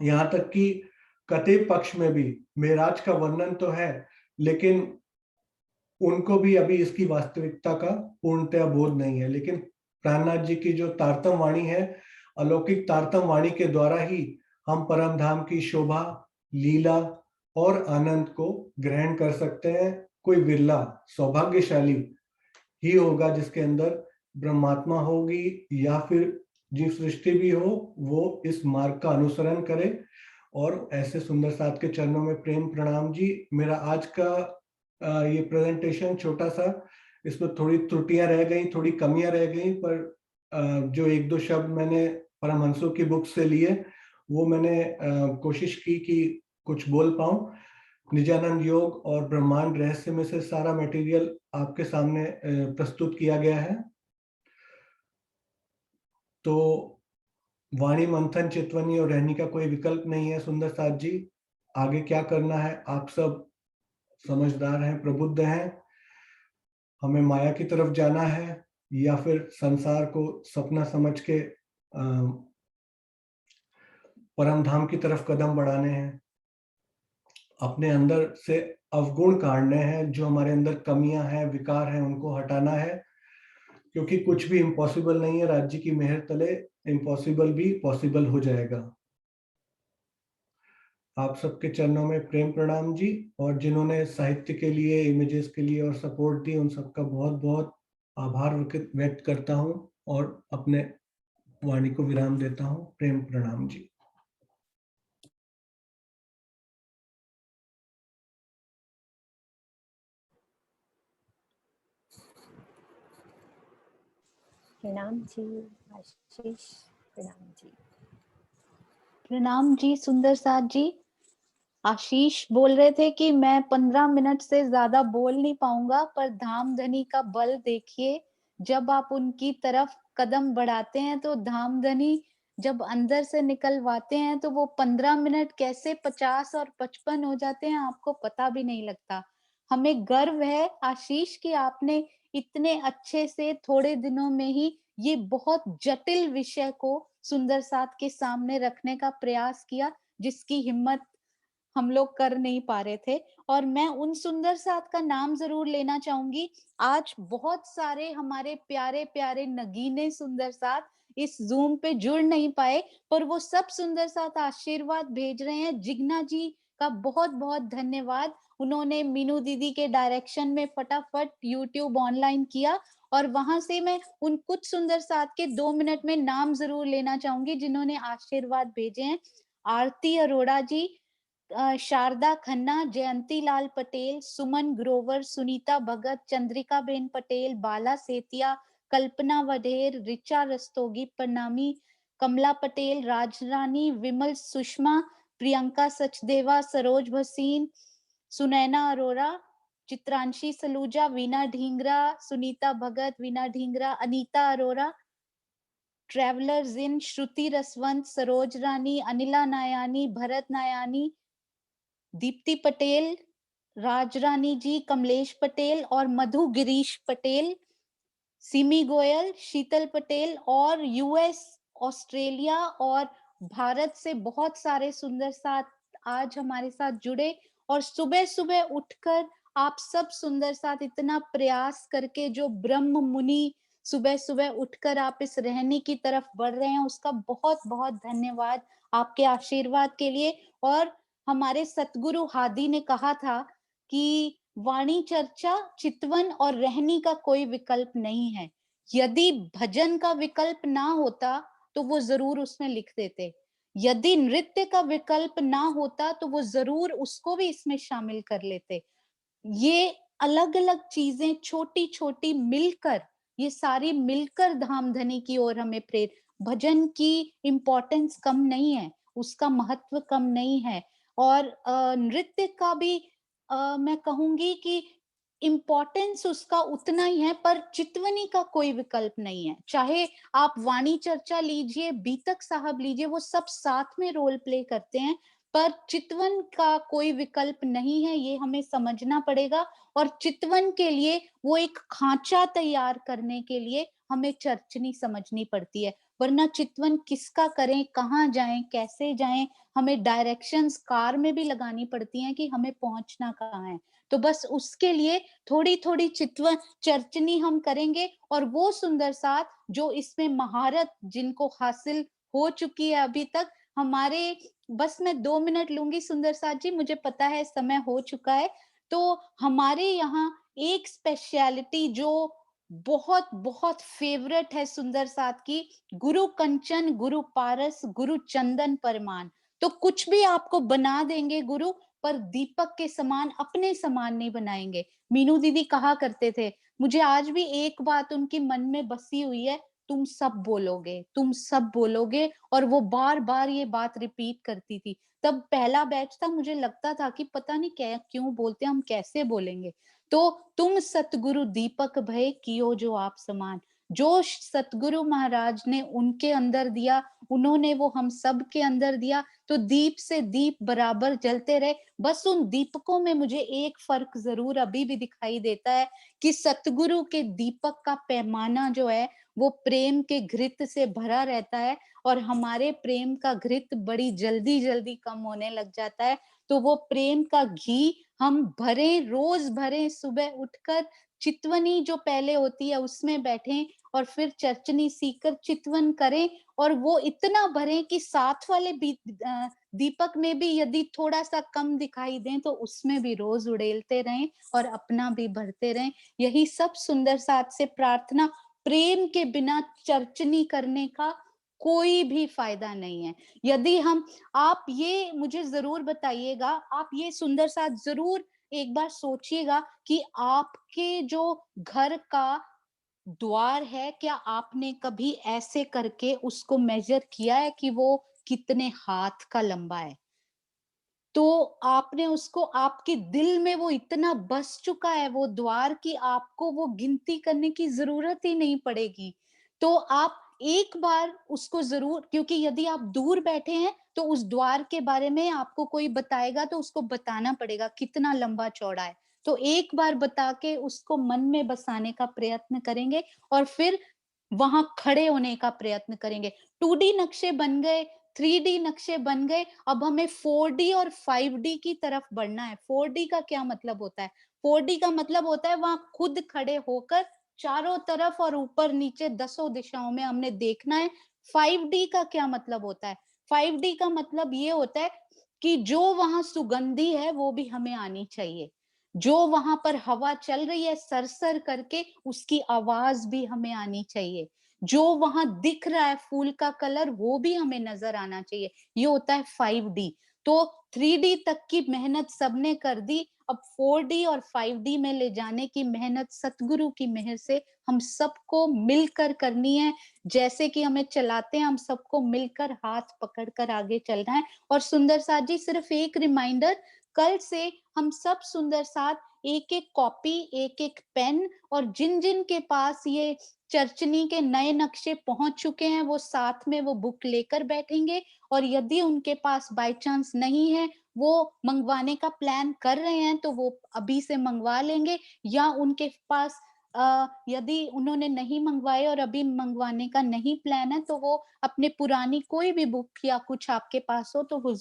यहाँ तक कि कते पक्ष में भी मेराज का वर्णन तो है, लेकिन उनको भी अभी इसकी वास्तविकता का पूर्णतया बोध नहीं है। लेकिन प्राणनाथ जी की जो तारतम वाणी है, अलौकिक तारतम वाणी के द्वारा ही हम परम धाम की शोभा, लीला और आनंद को ग्रहण कर सकते हैं। कोई विरला सौभाग्यशाली ही होगा जिसके अंदर ब्रह्मात्मा होगी, या फिर जीव सृष्टि भी हो, वो इस मार्ग का अनुसरण करे। और ऐसे सुंदर साथ के चरणों में प्रेम प्रणाम जी। मेरा आज का ये प्रेजेंटेशन छोटा सा, इसमें थोड़ी त्रुटियां रह गई, थोड़ी कमियां रह गई, पर जो एक दो शब्द मैंने परमहंसों की बुक से लिए, वो मैंने कोशिश की कि कुछ बोल पाऊं। निजानंद योग और ब्रह्मांड रहस्य में से सारा मटेरियल आपके सामने प्रस्तुत किया गया है। तो वाणी मंथन, चितवनी और रहनी का कोई विकल्प नहीं है। सुंदर साथ जी, आगे क्या करना है, आप सब समझदार हैं, प्रबुद्ध हैं। हमें माया की तरफ जाना है, या फिर संसार को सपना समझ के परम धाम की तरफ कदम बढ़ाने हैं। अपने अंदर से अवगुण काटने हैं, जो हमारे अंदर कमियां हैं, विकार हैं, उनको हटाना है, क्योंकि कुछ भी इम्पॉसिबल नहीं है। राज्य की मेहर तले इम्पॉसिबल भी पॉसिबल हो जाएगा। आप सबके चरणों में प्रेम प्रणाम जी। और जिन्होंने साहित्य के लिए, इमेजेस के लिए और सपोर्ट दी, उन सबका बहुत बहुत आभार व्यक्त करता हूं, और अपने वाणी को विराम देता हूं। प्रेम प्रणाम जी। प्रणाम जी, आशीष। प्रणाम जी। प्रणाम जी सुंदर साथ जी। आशीष बोल रहे थे कि मैं 15 मिनट से ज्यादा बोल नहीं पाऊंगा, पर धामधनी का बल देखिए। जब आप उनकी तरफ कदम बढ़ाते हैं तो धामधनी जब अंदर से निकलवाते हैं तो वो 15 मिनट कैसे 50 और 55 हो जाते हैं, आपको पता भी नहीं लगता। हमें गर्व है आशीष कि आपने इतने अच्छे से थोड़े दिनों में ही ये बहुत जटिल विषय को सुंदर साथ के सामने रखने का प्रयास किया, जिसकी हिम्मत हम लोग कर नहीं पा रहे थे। और मैं उन सुंदर साथ का नाम जरूर लेना चाहूंगी। आज बहुत सारे हमारे प्यारे प्यारे नगीने सुंदर साथ इस जूम पे जुड़ नहीं पाए, पर वो सब सुंदर साथ आशीर्वाद भेज रहे हैं। जिग्ना जी का बहुत बहुत धन्यवाद। उन्होंने मीनू दीदी के डायरेक्शन में फटाफट यूट्यूब ऑनलाइन किया, और वहां से मैं उन कुछ सुंदर साथ के 2 मिनट में नाम जरूर लेना चाहूंगी जिन्होंने आशीर्वाद भेजे हैं। आरती अरोड़ा जी, शारदा खन्ना, जयंती लाल पटेल, सुमन ग्रोवर, सुनीता भगत, चंद्रिका बेन पटेल, बाला सेतिया, कल्पना वढेर, रिचा रस्तोगी, प्रणामी, कमला पटेल, राजरानी, विमल, सुषमा, प्रियंका सचदेवा, सरोज भसीन, सुनैना अरोरा, चित्रांशी सलूजा, वीना ढींगरा, सुनीता भगत, वीना ढींगरा, अनीता अरोरा, ट्रेवलर्स इन, श्रुति रसवंत, सरोज रानी, अनिला नायानी, भरत नायानी, दीप्ति पटेल, राजरानी जी, कमलेश पटेल और मधु गिरीश पटेल, सिमी गोयल, शीतल पटेल, और यूएस, ऑस्ट्रेलिया और भारत से बहुत सारे सुंदर साथ आज हमारे साथ जुड़े। और सुबह सुबह उठकर आप सब सुंदर साथ इतना प्रयास करके जो ब्रह्म मुनि सुबह सुबह उठकर आप इस रहनी की तरफ बढ़ रहे हैं, उसका बहुत बहुत धन्यवाद आपके आशीर्वाद के लिए। और हमारे सतगुरु हादी ने कहा था कि वाणी चर्चा, चितवन और रहनी का कोई विकल्प नहीं है। यदि भजन का विकल्प ना होता तो वो जरूर उसमें लिख देते। यदि नृत्य का विकल्प ना होता तो वो जरूर उसको भी इसमें शामिल कर लेते। ये अलग अलग चीजें छोटी छोटी मिलकर, ये सारी मिलकर धामधनी की ओर हमें प्रेर। भजन की इम्पोर्टेंस कम नहीं है, उसका महत्व कम नहीं है। और नृत्य का भी मैं कहूंगी कि इम्पोर्टेंस उसका उतना ही है, पर चितवनी का कोई विकल्प नहीं है। चाहे आप वाणी चर्चा लीजिए, बीतक साहब लीजिए, वो सब साथ में रोल प्ले करते हैं, पर चितवन का कोई विकल्प नहीं है, ये हमें समझना पड़ेगा। और चितवन के लिए वो एक खांचा तैयार करने के लिए हमें चर्चनी समझनी पड़ती है, वरना चितवन किसका करें, कहाँ जाएं, कैसे जाएं, हमें डायरेक्शंस कार में भी लगानी पड़ती हैं कि हमें पहुंचना कहाँ है। तो बस उसके लिए थोड़ी थोड़ी चितवन चर्चनी हम करेंगे, और वो सुंदर साथ जो इसमें महारत जिनको हासिल हो चुकी है अभी तक, हमारे, बस मैं 2 मिनट लूंगी सुंदर साथ जी, मुझे पता है समय हो चुका है। तो हमारे यहाँ एक स्पेशलिटी जो बहुत बहुत फेवरेट है सुंदर साथ की, गुरु कंचन, गुरु पारस, गुरु चंदन परमान। तो कुछ भी आपको बना देंगे गुरु, पर दीपक के समान, अपने समान नहीं बनाएंगे। मीनू दीदी कहा करते थे, मुझे आज भी एक बात उनकी मन में बसी हुई है, तुम सब बोलोगे, तुम सब बोलोगे। और वो बार बार ये बात रिपीट करती थी। तब पहला बैच था, मुझे लगता था कि पता नहीं क्या क्यों बोलते, हम कैसे बोलेंगे। तो तुम सतगुरु दीपक भय कियो जो आप समान, जो सतगुरु महाराज ने उनके अंदर दिया, उन्होंने वो हम सब के अंदर दिया। तो दीप से दीप बराबर जलते रहे। बस उन दीपकों में मुझे एक फर्क जरूर अभी भी दिखाई देता है कि सतगुरु के दीपक का पैमाना जो है वो प्रेम के घृत से भरा रहता है, और हमारे प्रेम का घृत बड़ी जल्दी जल्दी कम होने लग जाता है। तो वो प्रेम का घी हम भरे, रोज भरे, सुबह उठकर चितवनी जो पहले होती है उसमें बैठें, और फिर चर्चनी सीखकर चितवन करें। और वो इतना भरें कि साथ वाले भी दीपक में भी यदि थोड़ा सा कम दिखाई दें तो उसमें भी रोज उड़ेलते रहें और अपना भी भरते रहें। यही सब सुंदर साथ से प्रार्थना। प्रेम के बिना चर्चनी करने का कोई भी फायदा नहीं है। यदि हम, आप ये मुझे जरूर बताइएगा, आप ये सुंदर साथ जरूर एक बार सोचिएगा कि आपके जो घर का द्वार है, क्या आपने कभी ऐसे करके उसको मेजर किया है कि वो कितने हाथ का लंबा है? तो आपने उसको, आपके दिल में वो इतना बस चुका है वो द्वार, कि आपको वो गिनती करने की ज़रूरत ही नहीं पड़ेगी। तो आप एक बार उसको ज़रूर, क्योंकि यदि आप दूर बैठे हैं, तो उस द्वार के बारे में आपको कोई बताएगा तो उसको बताना पड़ेगा कितना लंबा-चौड़ा है। तो एक बार बता के उसको मन में बसाने का प्रयत्न करेंगे और फिर वहाँ खड़े होने का प्रयत्न करेंगे। 2D नक्शे बन गए, 3D नक्शे बन गए, अब हमें 4D और 5D की तरफ बढ़ना है। 4D का क्या मतलब होता है? 4D का मतलब होता है वहाँ खुद खड़े होकर चारों तरफ और ऊपर-नीचे दसों दिशाओं में हमने देखना है। 5D का क्या मतलब होता है? 5D का मतलब ये होता है कि जो वहाँ सुगंधी है वो भी हमें आनी चाहिए। जो वहाँ पर हवा चल रही है सर-सर करके, उसकी आवाज़ भी हमें आनी चाहिए। जो वहाँ दिख रहा है फूल का कलर, वो भी हमें नज़र आना चाहिए। ये होता है 5D। तो 3D तक की मेहनत सबने कर दी, अब 4D और 5D में ले जाने की मेहनत सतगुरु की मेहर से हम सबको मिलकर करनी है। जैसे कि हमें चलाते हैं, हम सबको मिलकर हाथ पकड़ कर आगे चलना है। और सुंदर साथ जी, सिर्फ एक रिमाइंडर, कल से हम सब सुंदर साथ एक-एक कॉपी, एक-एक पेन, और जिन-जिन के पास ये चरचनी के नए नक्शे पहुँच चुके हैं, वो साथ में वो बुक लेकर बैठेंगे। और यदि उनके पास बाय चांस नहीं है, वो मँगवाने का प्लान कर रहे हैं, तो वो अभी से मँगवा लेंगे। या उनके पास यदि उन्होंने नहीं मँगवाए और अभी मँगवाने का नहीं प्लान है, तो वो अपने पुरानी कोई भी बुक या कुछ आपके पास हो, तो वो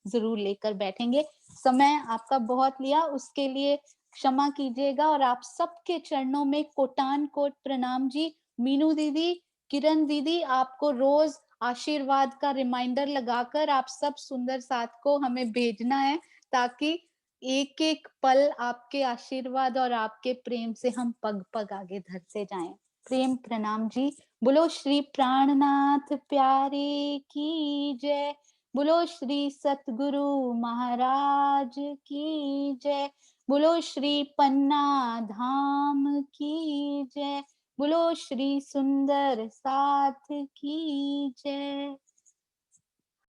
ज़रूर लेकर बैठेंगे। समय आपका बहुत लिया, उसके लिए क्षमा कीजिएगा, और आप सबके चरणों में कोटान-कोट प्रणाम जी। मीनू दीदी, किरण दीदी, आपको रोज़ आशीर्वाद का रिमाइंडर लगाकर आप सब सुंदर साथ को हमें भेजना है, ताकि एक-एक पल आपके आशीर्वाद और आपके प्रेम से हम पग-पग आगे धरते जाएँ। प्रेम प्रणाम जी। बोलो श्री प्राणनाथ प्यारे की जय। बोलो श्री सतगुरु महाराज की जय। बोलो श्री पन्ना धाम की जय। बोलो श्री सुंदर साथ की जय।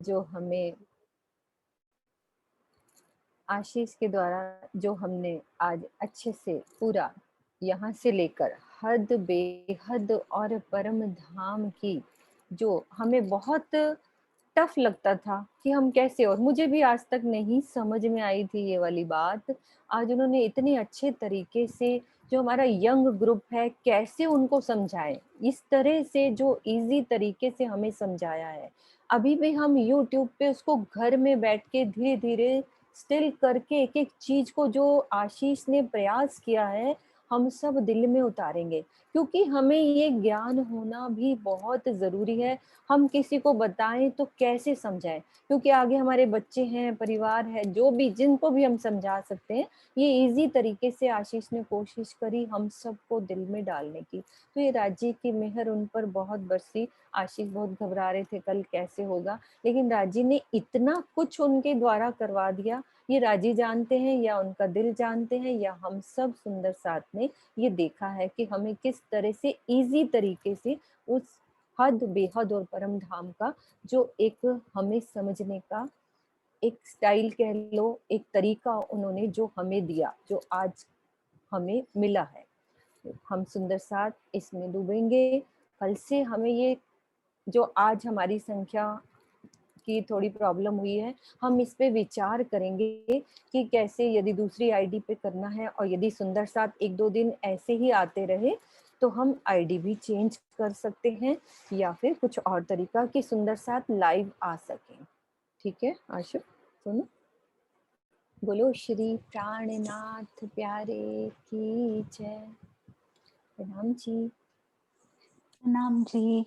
जो हमें आशीष के द्वारा जो हमने आज अच्छे से पूरा यहाँ से लेकर हद बेहद और परम धाम की, जो हमें बहुत टफ लगता था कि हम कैसे, और मुझे भी आज तक नहीं समझ में आई थी ये वाली बात। आज उन्होंने इतने अच्छे तरीके से जो हमारा यंग ग्रुप है कैसे उनको समझाएं, इस तरह से जो इजी तरीके से हमें समझाया है। अभी भी हम यूट्यूब पे उसको घर में बैठ के धीरे धीरे स्टिल करके एक एक चीज को जो आशीष ने प्रयास किया है हम सब दिल में उतारेंगे, क्योंकि हमें ये ज्ञान होना भी बहुत जरूरी है। हम किसी को बताएं तो कैसे समझाएं, क्योंकि आगे हमारे बच्चे हैं, परिवार है, जो भी जिनको भी हम समझा सकते हैं। ये इजी तरीके से आशीष ने कोशिश करी हम सबको दिल में डालने की, तो ये राजी की मेहर उन पर बहुत बरसी। आशीष बहुत घबरा रहे थे कल कैसे होगा, लेकिन राजी ने इतना कुछ उनके द्वारा करवा दिया। ये राजी जानते हैं या उनका दिल जानते हैं या हम सब सुंदर साथ ने ये देखा है कि हमें किस तरह से इजी तरीके से उस हद बेहद और परम धाम का जो एक हमें समझने का एक स्टाइल कह लो, एक तरीका उन्होंने जो हमें दिया, जो आज हमें मिला है। हम सुंदर साथ इसमें डूबेंगे। कल से हमें ये जो आज हमारी संख्या की थोड़ी प्रॉब्लम हुई है, हम इस पे विचार करेंगे कि कैसे, यदि दूसरी आईडी पे करना है और यदि सुंदर साथ एक दो दिन ऐसे ही आते रहे तो हम आईडी भी चेंज कर सकते हैं या फिर कुछ और तरीका कि सुंदर साथ लाइव आ सके। ठीक है आशु, सुनो। बोलो श्री प्राणनाथ प्यारे की जय। प्रणाम जी। प्रणाम जी।